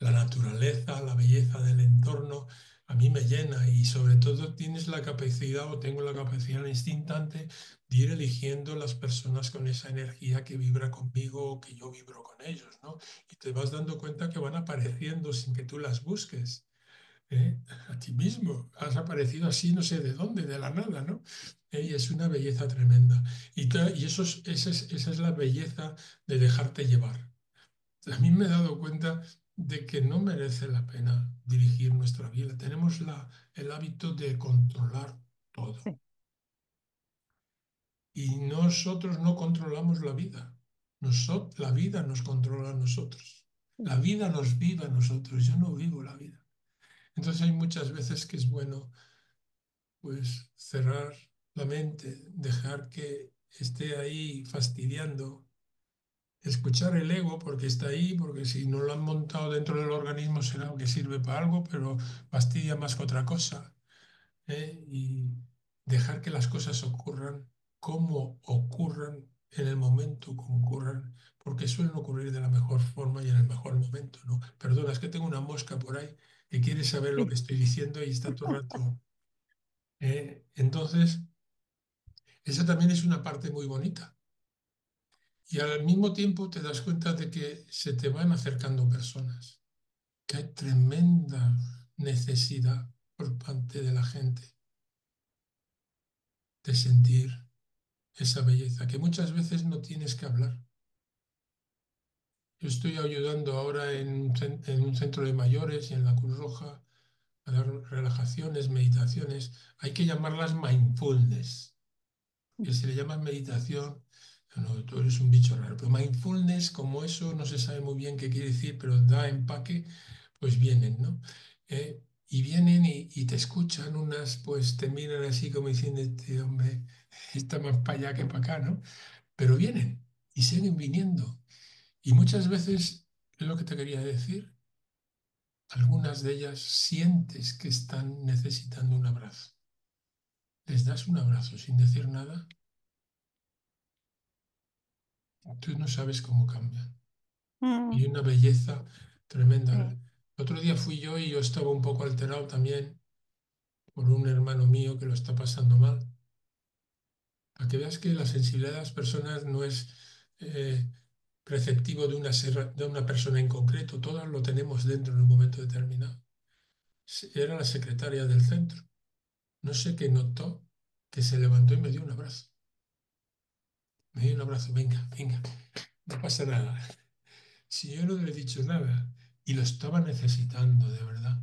La naturaleza, la belleza del entorno, a mí me llena y sobre todo tienes la capacidad o tengo la capacidad en el instante de ir eligiendo las personas con esa energía que vibra conmigo o que yo vibro con ellos, ¿no? Y te vas dando cuenta que van apareciendo sin que tú las busques. ¿Eh? A ti mismo, has aparecido así, no sé de dónde, de la nada, ¿no? Y es una belleza tremenda. Y esa es la belleza de dejarte llevar. A mí me he dado cuenta de que no merece la pena dirigir nuestra vida. Tenemos el hábito de controlar todo Sí, y nosotros no controlamos la vida. La vida nos controla a nosotros. sí. La vida nos vive a nosotros. Yo no vivo la vida. Entonces hay muchas veces que es bueno pues cerrar la mente, dejar que esté ahí fastidiando, escuchar el ego porque está ahí, porque si no lo han montado dentro del organismo será que sirve para algo, pero fastidia más que otra cosa, ¿eh? Y dejar que las cosas ocurran como ocurran en el momento como ocurran, porque suelen ocurrir de la mejor forma y en el mejor momento, ¿no? Perdona, es que tengo una mosca por ahí que quiere saber lo que Sí. estoy diciendo y está todo el rato. Entonces, esa también es una parte muy bonita. Y al mismo tiempo te das cuenta de que se te van acercando personas, que hay tremenda necesidad por parte de la gente de sentir esa belleza, que muchas veces no tienes que hablar. Yo estoy ayudando ahora en un centro de mayores y en la Cruz Roja a dar relajaciones, meditaciones. Hay que llamarlas mindfulness, que si le llamas meditación, no, tú eres un bicho raro. Pero mindfulness, como eso, no se sabe muy bien qué quiere decir, pero da empaque, pues vienen, ¿no? Y vienen y te escuchan unas, pues te miran así como diciendo, este hombre está más para allá que para acá, ¿no? Pero vienen y siguen viniendo. Y muchas veces, es lo que te quería decir, algunas de ellas sientes que están necesitando un abrazo. Les das un abrazo sin decir nada, tú no sabes cómo cambian. Mm, Y una belleza tremenda. sí. El otro día fui yo y yo estaba un poco alterado también por un hermano mío que lo está pasando mal. Para que veas que la sensibilidad de las personas no es eh, preceptivo de una persona en concreto, todas lo tenemos dentro en un momento determinado. Era la secretaria del centro. No sé qué notó, que se levantó y me dio un abrazo. Me dio un abrazo, venga, venga, no pasa nada. Si yo no le he dicho nada y lo estaba necesitando de verdad.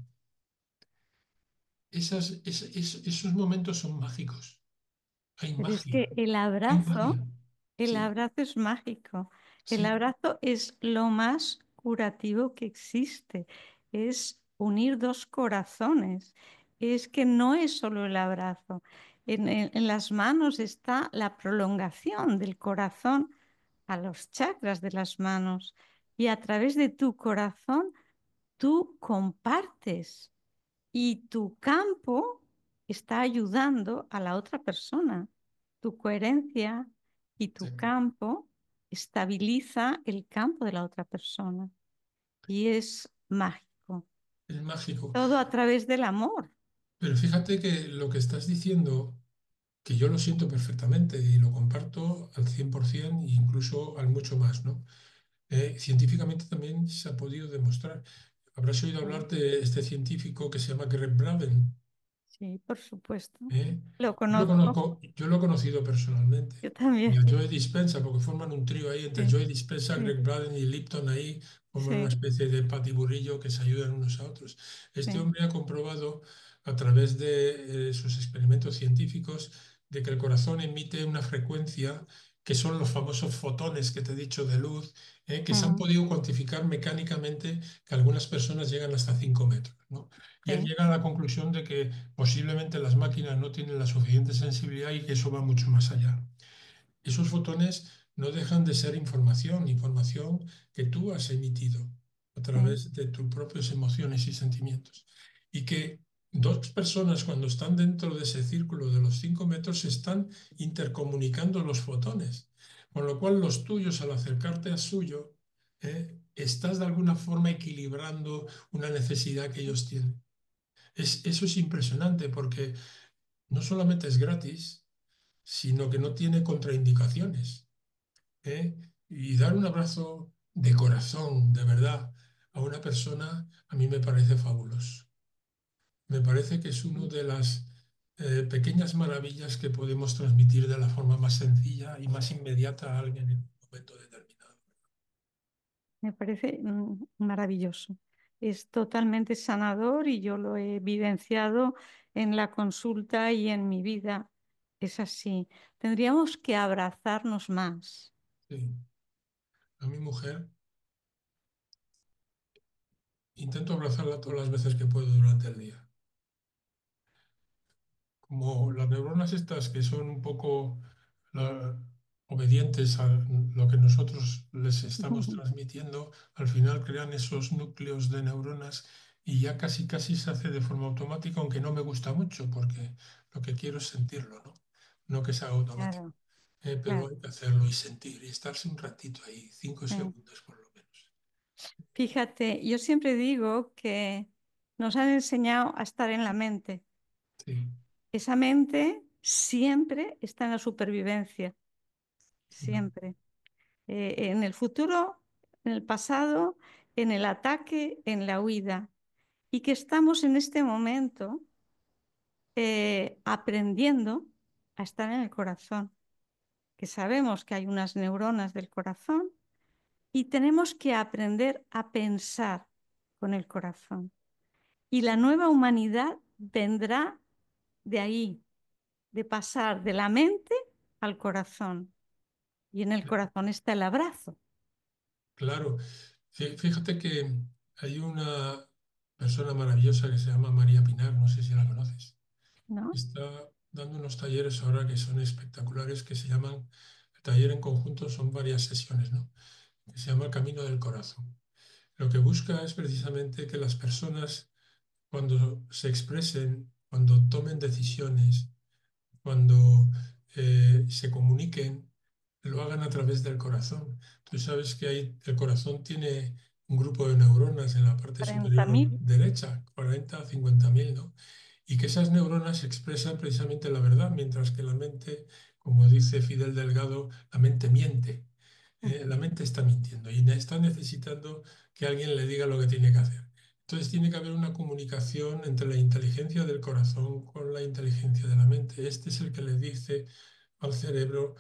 Esos momentos son mágicos. Hay Pero es magia, que hay magia. el Sí, abrazo es mágico. El sí, abrazo es lo más curativo que existe. Es unir dos corazones. Es que no es solo el abrazo. En las manos está la prolongación del corazón a los chakras de las manos. Y a través de tu corazón tú compartes y tu campo está ayudando a la otra persona. Tu coherencia y Sí, tu campo estabiliza el campo de la otra persona y es mágico. es mágico. Todo a través del amor. Pero fíjate que lo que estás diciendo, que yo lo siento perfectamente y lo comparto al 100% e incluso al mucho más, ¿no? Científicamente también se ha podido demostrar. Habrás oído Sí, hablar de este científico que se llama Greg Braden. sí, por supuesto. ¿Eh? Lo Yo lo conozco. conozco, yo lo he conocido personalmente. Yo Y también. a Joe Dispenza, porque forman un trío ahí entre Sí, Joe Dispenza, sí, Greg Braden y Lipton ahí, forman una sí, especie de patiburrillo que se ayudan unos a otros. Este sí, hombre ha comprobado a través de sus experimentos científicos de que el corazón emite una frecuencia que son los famosos fotones que te he dicho de luz, que se han mm, podido cuantificar mecánicamente que algunas personas llegan hasta 5 metros, ¿no? Y él sí, llega a la conclusión de que posiblemente las máquinas no tienen la suficiente sensibilidad y que eso va mucho más allá. Esos fotones no dejan de ser información, información que tú has emitido a sí, través de tus propias emociones y sentimientos. Y que dos personas cuando están dentro de ese círculo de los 5 metros se están intercomunicando los fotones, con lo cual los tuyos al acercarte al suyo, estás de alguna forma equilibrando una necesidad que ellos tienen. Eso es impresionante porque no solamente es gratis, sino que no tiene contraindicaciones. ¿Eh? Y dar un abrazo de corazón, de verdad, a una persona, a mí me parece fabuloso. Me parece que es una de las pequeñas maravillas que podemos transmitir de la forma más sencilla y más inmediata a alguien en un momento determinado. me parece maravilloso. Es totalmente sanador y yo lo he vivenciado en la consulta y en mi vida. Es así. Tendríamos que abrazarnos más, Sí. A mi mujer intento abrazarla todas las veces que puedo durante el día. Como las neuronas estas que son un poco la- obedientes a lo que nosotros les estamos transmitiendo, al final crean esos núcleos de neuronas y ya casi casi se hace de forma automática, aunque no me gusta mucho, porque lo que quiero es sentirlo, ¿no? No que sea automático. claro, Pero claro. hay que hacerlo y sentir y estarse un ratito ahí, cinco Sí. segundos por lo menos. Fíjate, yo siempre digo que nos han enseñado a estar en la mente. Sí. Esa mente siempre está en la supervivencia, Mm. siempre. En el futuro, en el pasado, en el ataque, en la huida. Y que estamos en este momento aprendiendo a estar en el corazón, que sabemos que hay unas neuronas del corazón y tenemos que aprender a pensar con el corazón. Y la nueva humanidad vendrá de ahí, de pasar de la mente al corazón. Y en el corazón está el abrazo, Claro, fíjate que hay una persona maravillosa que se llama María Pinar, no sé si la conoces. ¿no? Está dando unos talleres ahora que son espectaculares, que se llaman, el taller en conjunto son varias sesiones, ¿no? Que se llama el Camino del Corazón. Lo que busca es precisamente que las personas, cuando se expresen, cuando tomen decisiones, cuando se comuniquen, lo hagan a través del corazón. Tú sabes que el corazón tiene un grupo de neuronas en la parte superior 40.000. derecha, 40 a 50.000, ¿no? Y que esas neuronas expresan precisamente la verdad, mientras que la mente, como dice Fidel Delgado, la mente miente. La mente está mintiendo y está necesitando que alguien le diga lo que tiene que hacer. Entonces tiene que haber una comunicación entre la inteligencia del corazón con la inteligencia de la mente. Este es el que le dice al cerebro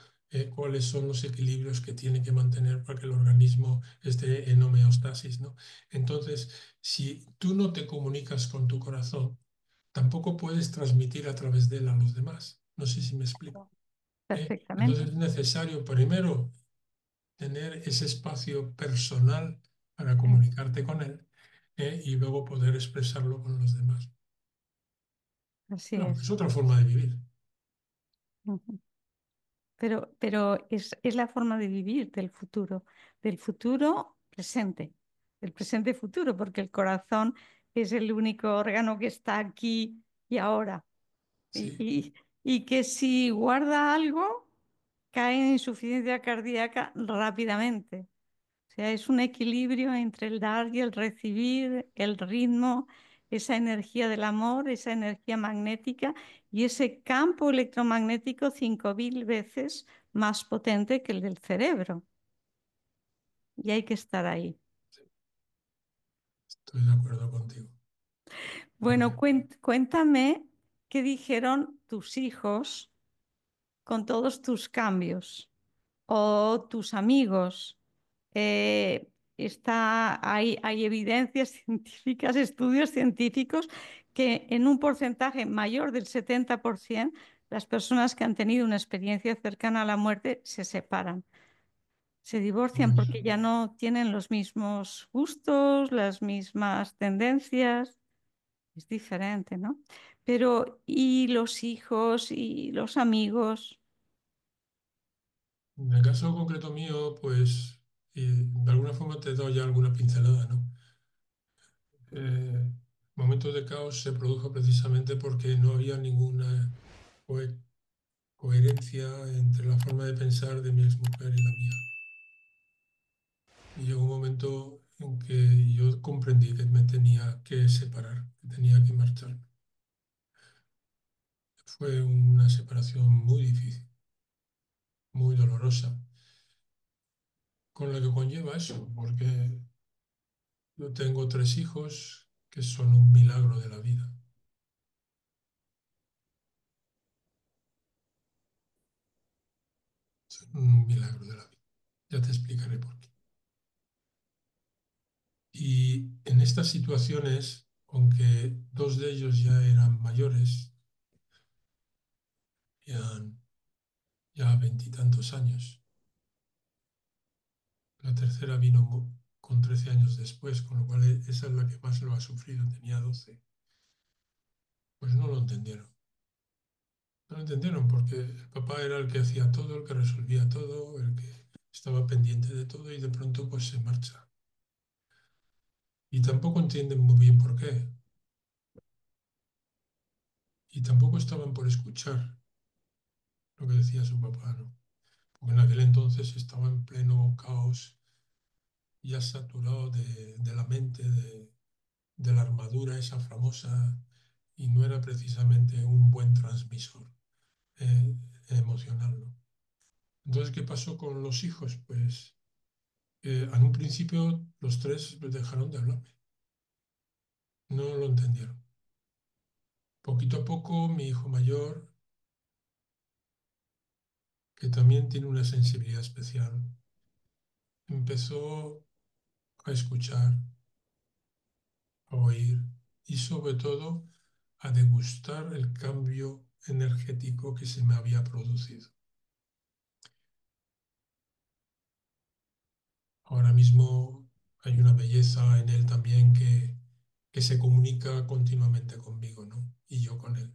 cuáles son los equilibrios que tiene que mantener para que el organismo esté en homeostasis, ¿no? Entonces, si tú no te comunicas con tu corazón, tampoco puedes transmitir a través de él a los demás. No sé si me explico. Entonces Perfectamente. es necesario primero tener ese espacio personal para Sí, comunicarte con él y luego poder expresarlo con los demás. Así No, es es. otra forma de vivir. Ujú. Pero es la forma de vivir del futuro presente, del presente futuro, porque el corazón es el único órgano que está aquí y ahora. Y, Sí, y que si guarda algo, cae en insuficiencia cardíaca rápidamente. O sea, es un equilibrio entre el dar y el recibir, el ritmo, esa energía del amor, esa energía magnética y ese campo electromagnético 5.000 veces más potente que el del cerebro. Y hay que estar ahí. estoy de acuerdo contigo. Bueno, Porque cuéntame qué dijeron tus hijos con todos tus cambios o tus amigos. Hay evidencias científicas, estudios científicos que en un porcentaje mayor del 70% las personas que han tenido una experiencia cercana a la muerte se separan, se divorcian pues, porque ya no tienen los mismos gustos, las mismas tendencias. Es diferente, ¿no? Pero, ¿y los hijos y los amigos? en el caso concreto mío, pues de alguna forma te he dado ya alguna pincelada, ¿no? Momentos de caos se produjo precisamente porque no había ninguna cohe- coherencia entre la forma de pensar de mi exmujer y la mía. Y llegó un momento en que yo comprendí que me tenía que separar, que tenía que marchar. Fue una separación muy difícil, muy dolorosa, con lo que conlleva eso, porque yo tengo tres hijos que son un milagro de la vida, son un milagro de la vida. Ya te explicaré por qué. Y en estas situaciones, aunque dos de ellos ya eran mayores, eran ya veintitantos años, la tercera vino con 13 años después, con lo cual esa es la que más lo ha sufrido, tenía 12. Pues no lo entendieron. No lo entendieron porque el papá era el que hacía todo, el que resolvía todo, el que estaba pendiente de todo y de pronto pues se marcha. Y tampoco entienden muy bien por qué. Y tampoco estaban por escuchar lo que decía su papá, ¿no? Porque en aquel entonces estaba en pleno caos, ya saturado de la mente, de la armadura esa famosa, y no era precisamente un buen transmisor eh, emocional, ¿no? Entonces, ¿qué pasó con los hijos? Pues en un principio los tres dejaron de hablarme, no lo entendieron. Poquito a poco mi hijo mayor, que también tiene una sensibilidad especial, empezó a escuchar, a oír y sobre todo a degustar el cambio energético que se me había producido. Ahora mismo hay una belleza en él también que se comunica continuamente conmigo, ¿no? Y yo con él.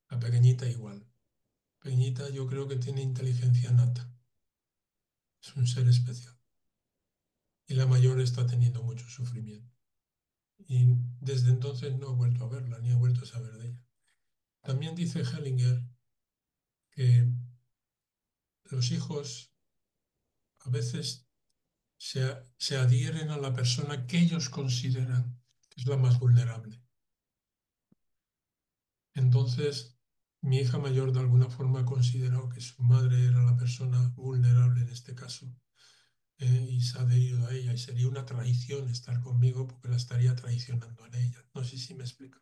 La pequeñita igual. Pequeñita yo creo que tiene inteligencia nata. Es un ser especial. Y la mayor está teniendo mucho sufrimiento. Y desde entonces no he vuelto a verla, ni he vuelto a saber de ella. También dice Hellinger que los hijos a veces se adhieren a la persona que ellos consideran que es la más vulnerable. Entonces, mi hija mayor de alguna forma consideró que su madre era la persona vulnerable en este caso, y se ha adherido a ella y sería una traición estar conmigo porque la estaría traicionando a ella. No sé si me explico.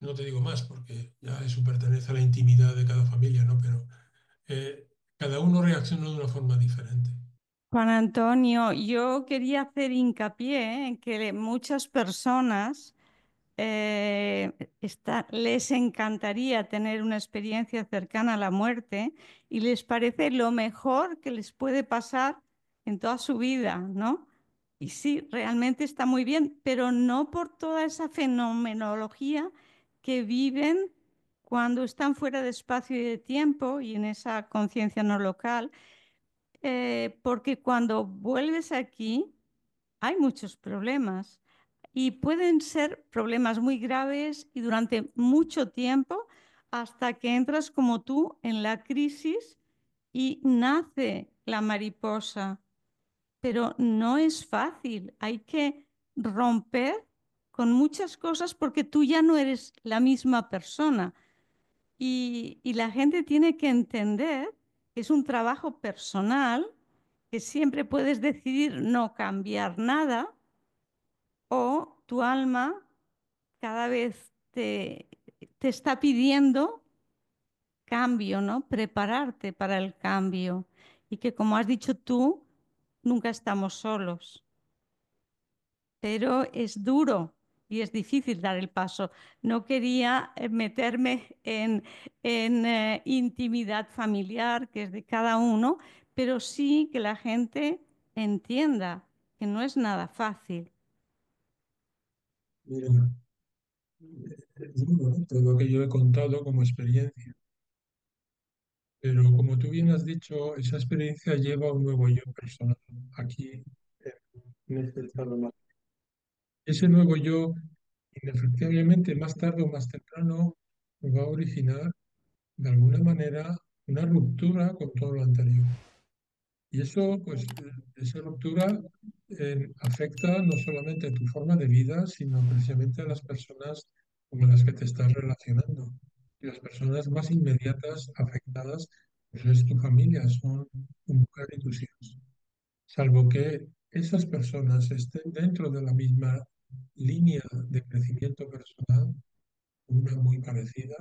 No te digo más porque ya eso pertenece a la intimidad de cada familia, ¿no? Pero eh, cada uno reacciona de una forma diferente. Juan Antonio, yo quería hacer hincapié en que muchas personas les encantaría tener una experiencia cercana a la muerte y les parece lo mejor que les puede pasar en toda su vida, ¿no? Y sí, realmente está muy bien, pero no por toda esa fenomenología que viven cuando están fuera de espacio y de tiempo y en esa conciencia no local, porque cuando vuelves aquí hay muchos problemas y pueden ser problemas muy graves y durante mucho tiempo hasta que entras como tú en la crisis y nace la mariposa, pero no es fácil. Hay que romper con muchas cosas porque tú ya no eres la misma persona. Y la gente tiene que entender que es un trabajo personal, que siempre puedes decidir no cambiar nada o tu alma cada vez te está pidiendo cambio, ¿no? Prepararte para el cambio. Y que como has dicho tú, nunca estamos solos. Pero es duro y es difícil dar el paso. No quería meterme en intimidad familiar, que es de cada uno, pero sí que la gente entienda que no es nada fácil. Mira, es muy bonito lo que yo he contado como experiencia, pero como tú bien has dicho, esa experiencia lleva a un nuevo yo personal aquí en este estado más. Ese nuevo yo, inefectiblemente, más tarde o más temprano, va a originar de alguna manera una ruptura con todo lo anterior. Y eso, pues, esa ruptura afecta no solamente a tu forma de vida, sino precisamente a las personas con las que te estás relacionando. Y las personas más inmediatas afectadas, pues es tu familia, son tu mujer y tus hijos. Salvo que esas personas estén dentro de la misma línea de crecimiento personal, una muy parecida,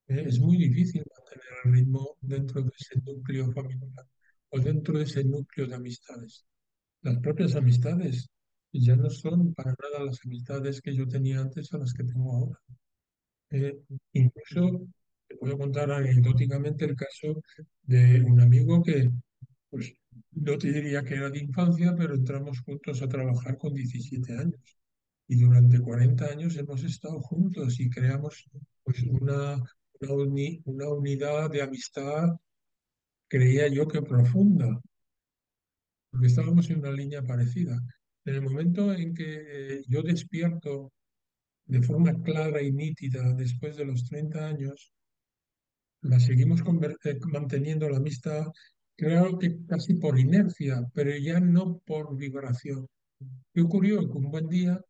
es muy difícil mantener el ritmo dentro de ese núcleo familiar o dentro de ese núcleo de amistades. Las propias amistades ya no son para nada las amistades que yo tenía antes a las que tengo ahora. Eh, Incluso te puedo contar anecdóticamente el caso de un amigo que, pues, no te diría que era de infancia, pero entramos juntos a trabajar con 17 años. Y durante 40 años hemos estado juntos y creamos, pues, una unidad de amistad, creía yo que profunda, porque estábamos en una línea parecida. En el momento en que yo despierto de forma clara y nítida después de los 30 años, la seguimos manteniendo la amistad, creo que casi por inercia, pero ya no por vibración. ¿Qué ocurrió? Que un buen día,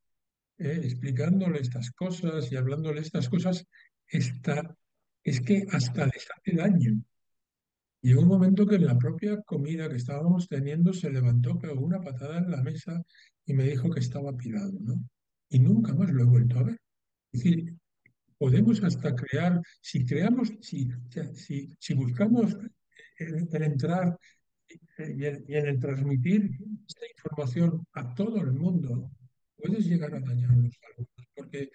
explicándole estas cosas y hablándole estas cosas, esta, es que hasta les hace daño. Llegó un momento que en la propia comida que estábamos teniendo se levantó, pegó una patada en la mesa y me dijo que estaba pirado, ¿no? Y nunca más lo he vuelto a ver. Es decir, podemos hasta crear, si creamos, si buscamos el entrar y en el transmitir esta información a todo el mundo, puedes llegar a dañarlos a algunos, porque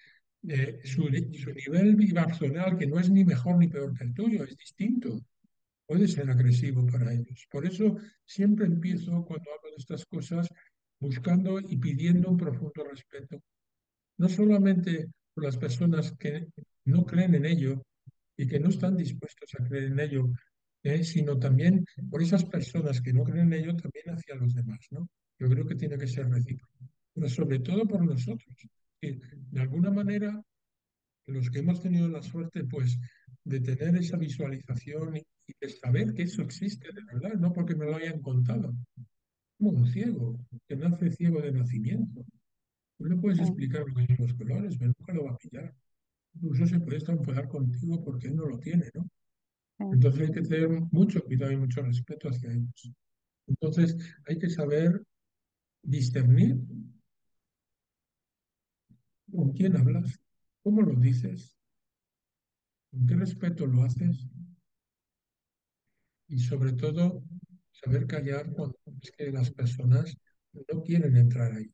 su nivel vibracional, que no es ni mejor ni peor que el tuyo, es distinto, puede ser agresivo para ellos. Por eso siempre empiezo cuando hablo de estas cosas buscando y pidiendo un profundo respeto, no solamente por las personas que no creen en ello y que no están dispuestos a creer en ello, sino también por esas personas que no creen en ello, también hacia los demás, ¿no? Yo creo que tiene que ser recíproco, pero sobre todo por nosotros. Que de alguna manera, los que hemos tenido la suerte, pues, de tener esa visualización y de saber que eso existe de verdad, no porque me lo hayan contado, como un ciego, que nace ciego de nacimiento. Tú le puedes Sí, explicar lo que son los colores, pero nunca lo va a pillar. Incluso se puede estar enfadar contigo porque él no lo tiene, ¿no? sí, Entonces hay que tener mucho cuidado y mucho respeto hacia ellos. Entonces hay que saber discernir con quién hablas, cómo lo dices, con qué respeto lo haces y sobre todo saber callar cuando es que las personas no quieren entrar ahí.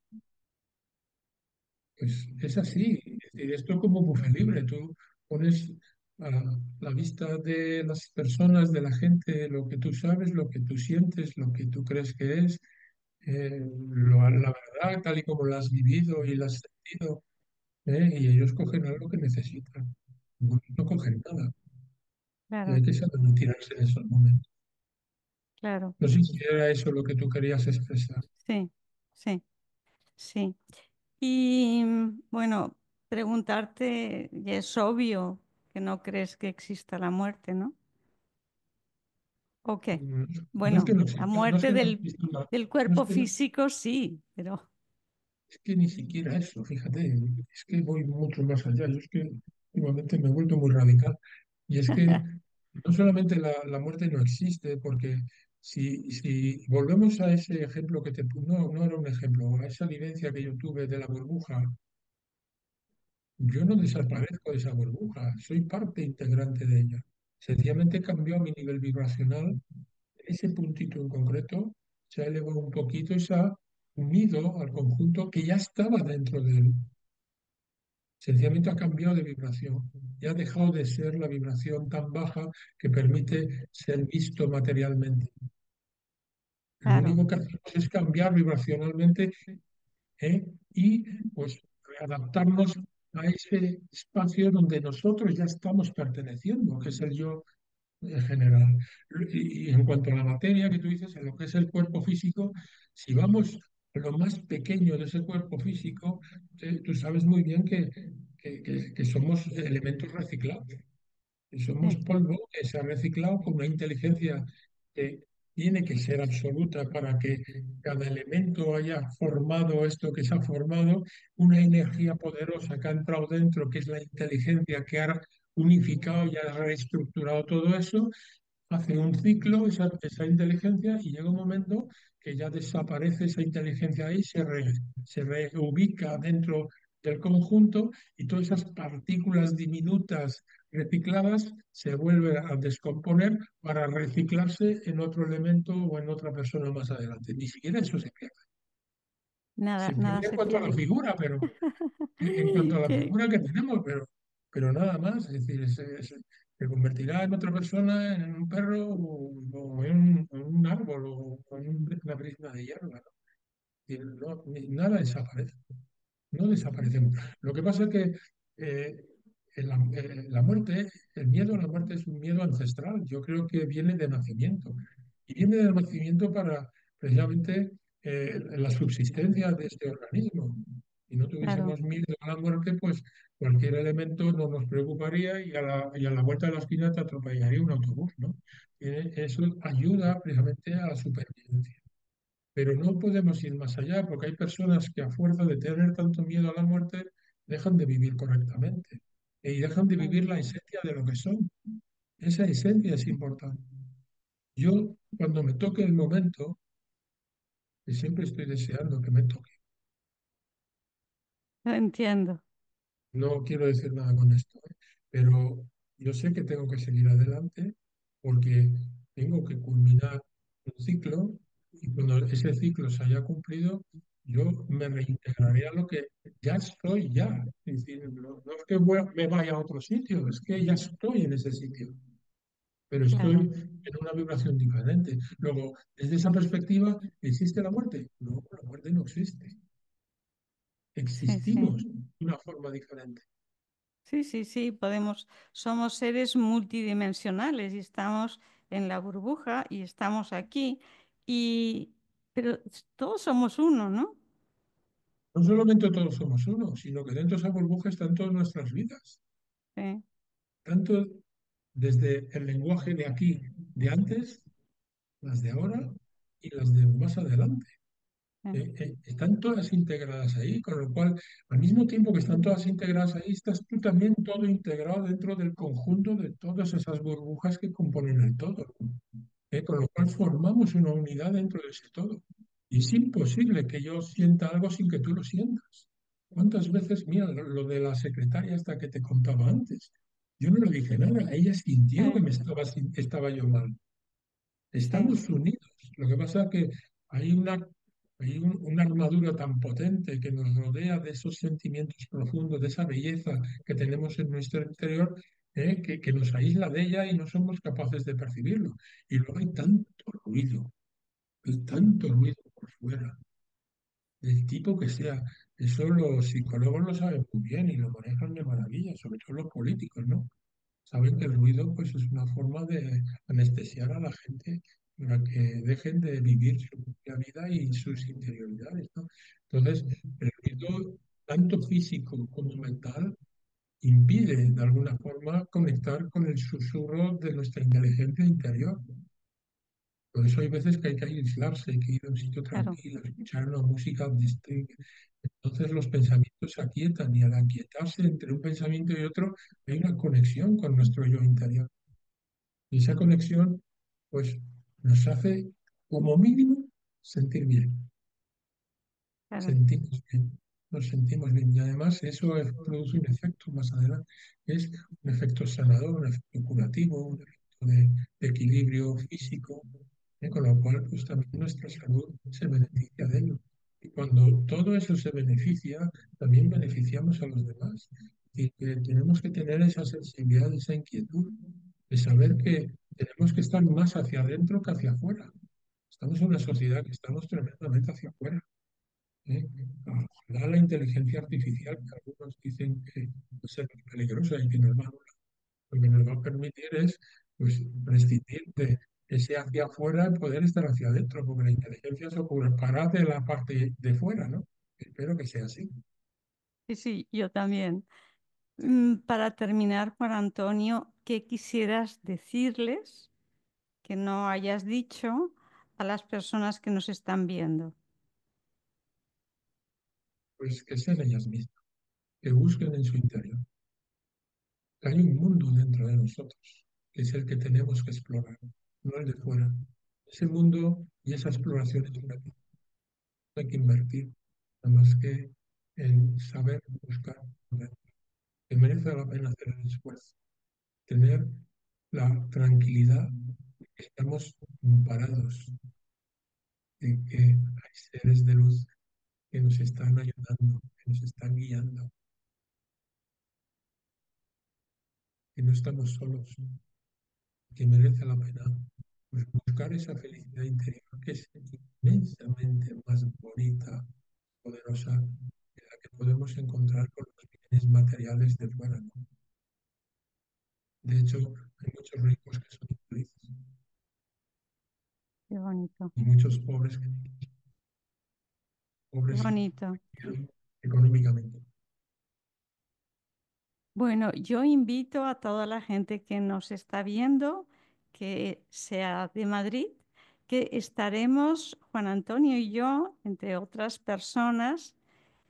Pues es así, es decir, esto es como buffet libre, tú pones a la vista de las personas, de la gente, lo que tú sabes, lo que tú sientes, lo que tú crees que es, la verdad tal y como la has vivido y la has sentido, y ellos cogen algo que necesitan. Algunos no cogen nada. Y hay claro, que saber retirarse en esos momentos. claro. No sé si era eso lo que tú querías expresar. Sí, sí, sí. Y bueno, preguntarte, ya es obvio que no crees que exista la muerte, ¿no? ¿O qué? Mm, No es que Bueno, no la exista, no es muerte que no del, exista del no es cuerpo que no- físico sí, pero es que ni siquiera eso, fíjate, es que voy mucho más allá. Yo es que últimamente me he vuelto muy radical. Y es que no solamente la muerte no existe, porque si volvemos a ese ejemplo que no, no era un ejemplo, a esa vivencia que yo tuve de la burbuja, yo no desaparezco de esa burbuja, soy parte integrante de ella. Sencillamente cambió mi nivel vibracional, ese puntito en concreto se ha elevado un poquito y se ha unido al conjunto que ya estaba dentro de él. Sencillamente ha cambiado de vibración y ha dejado de ser la vibración tan baja que permite ser visto materialmente. Lo claro, único que hacemos es cambiar vibracionalmente, ¿eh? Y pues adaptarnos a ese espacio donde nosotros ya estamos perteneciendo, que es el yo en general. Y en cuanto a la materia que tú dices, en lo que es el cuerpo físico, si vamos a lo más pequeño de ese cuerpo físico, tú sabes muy bien que somos elementos reciclables. Somos sí, polvo que se ha reciclado con una inteligencia que tiene que ser absoluta para que cada elemento haya formado esto que se ha formado, una energía poderosa que ha entrado dentro, que es la inteligencia que ha unificado y ha reestructurado todo eso, hace un ciclo esa inteligencia y llega un momento que ya desaparece esa inteligencia ahí, se reubica dentro del conjunto y todas esas partículas diminutas recicladas se vuelven a descomponer para reciclarse en otro elemento o en otra persona más adelante. Ni siquiera eso se pierde. nada, Se nada pierde en se cuanto a la pierde. figura, pero en cuanto a la Que, figura que tenemos, pero nada más. Es decir, se convertirá en otra persona, en un perro o en un árbol o en una brizna de hierba, ¿no? Y nada desaparece, no desaparecemos. Lo que pasa es que eh, la muerte, el miedo a la muerte es un miedo ancestral. Yo creo que viene de nacimiento. Y viene de nacimiento para precisamente la subsistencia de este organismo. Si no claro, tuviésemos miedo a la muerte, pues cualquier elemento no nos preocuparía y a la vuelta de la esquina te atropellaría un autobús, ¿no? Eso ayuda precisamente a la supervivencia. Pero no podemos ir más allá porque hay personas que a fuerza de tener tanto miedo a la muerte dejan de vivir correctamente y dejan de claro. vivir la esencia de lo que son. Esa esencia es importante. Yo, cuando me toque el momento, que siempre estoy deseando que me toque, Lo entiendo. no quiero decir nada con esto, pero yo sé que tengo que seguir adelante porque tengo que culminar un ciclo y cuando ese ciclo se haya cumplido, yo me reintegraré a lo que ya estoy ya. Es decir, no es que me vaya a otro sitio, es que ya estoy en ese sitio, pero estoy Claro, en una vibración diferente. Luego, desde esa perspectiva, ¿existe la muerte? No, la muerte no existe. sí, sí. Existimos de una forma diferente. Sí, sí, sí, podemos, somos seres multidimensionales y estamos en la burbuja y estamos aquí, y, pero todos somos uno, ¿no? No solamente todos somos uno, sino que dentro de esa burbuja están todas nuestras vidas, Sí, tanto desde el lenguaje de aquí, de antes, las de ahora y las de más adelante. sí, Están todas integradas ahí, con lo cual, al mismo tiempo que están todas integradas ahí, estás tú también todo integrado dentro del conjunto de todas esas burbujas que componen el todo. Con lo cual formamos una unidad dentro de ese todo. Y es imposible que yo sienta algo sin que tú lo sientas. ¿Cuántas veces, mira, lo de la secretaria esta que te contaba antes? Yo no le dije nada, ella sintió que sí, estaba yo mal. sí, Estamos unidos. Lo que pasa es que hay una armadura tan potente que nos rodea de esos sentimientos profundos, de esa belleza que tenemos en nuestro interior, que nos aísla de ella y no somos capaces de percibirlo. Y luego hay tanto ruido, tanto ruido por fuera, del tipo que sea. Eso los psicólogos lo saben muy bien y lo manejan de maravilla, sobre todo los políticos, ¿no? Saben que el ruido pues, es una forma de anestesiar a la gente para que dejen de vivir su propia vida y sus interioridades, ¿no? Entonces, el ruido, tanto físico como mental, impide de alguna forma conectar con el susurro de nuestra inteligencia interior. Por eso hay veces que hay que aislarse, hay que ir a un sitio Claro, tranquilo, escuchar una música distinta. Entonces los pensamientos se aquietan y al aquietarse entre un pensamiento y otro hay una conexión con nuestro yo interior. Y esa conexión pues nos hace como mínimo sentir bien, claro, sentimos bien, nos sentimos bien. Y además produce un efecto más adelante, que es un efecto sanador, un efecto curativo, un efecto de equilibrio físico, con lo cual pues también nuestra salud se beneficia de ello. Y cuando todo eso se beneficia, también beneficiamos a los demás. Y que tenemos que tener esa sensibilidad, esa inquietud de saber que tenemos que estar más hacia adentro que hacia afuera. Estamos en una sociedad que estamos tremendamente hacia afuera. ¿Eh? Ojalá la inteligencia artificial, que algunos dicen que puede ser muy peligrosa y que lo que nos va a permitir es pues, prescindir de ese hacia afuera y poder estar hacia adentro, porque la inteligencia se ocupará de la parte de fuera, ¿no? Espero que sea así. sí, sí, yo también. Para terminar, Juan Antonio, ¿qué quisieras decirles que no hayas dicho a las personas que nos están viendo? Pues que sean ellas mismas, que busquen en su interior, que hay un mundo dentro de nosotros, que es el que tenemos que explorar, no el de fuera. Ese mundo y esa exploración es gratis. Hay que invertir, nada más que en saber buscar, que merece la pena hacer el esfuerzo, tener la tranquilidad de que estamos parados, de que hay seres de luz que nos están ayudando, que nos están guiando, que no estamos solos, que merece la pena pues, buscar esa felicidad interior que es inmensamente más bonita, poderosa, que la que podemos encontrar con los bienes materiales de fuera, ¿no? De hecho, hay muchos ricos que son infelices Qué bonito, y muchos qué pobres bonito. económicamente. Bueno, yo invito a toda la gente que nos está viendo, que sea de Madrid, que estaremos, Juan Antonio y yo, entre otras personas,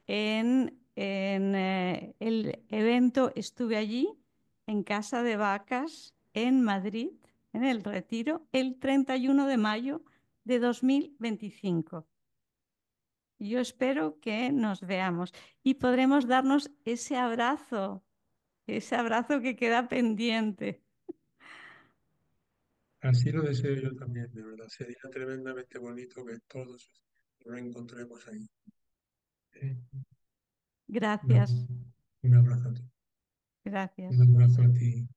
en el evento. Estuve allí, en Casa de Vacas, en Madrid, en el Retiro, el 31 de mayo de 2025. Yo espero que nos veamos y podremos darnos ese abrazo que queda pendiente. Así lo deseo yo también, de verdad. Sería tremendamente bonito que todos nos reencontremos ahí. ¿Eh? Gracias, Un abrazo a ti. Un gracias. abrazo a ti.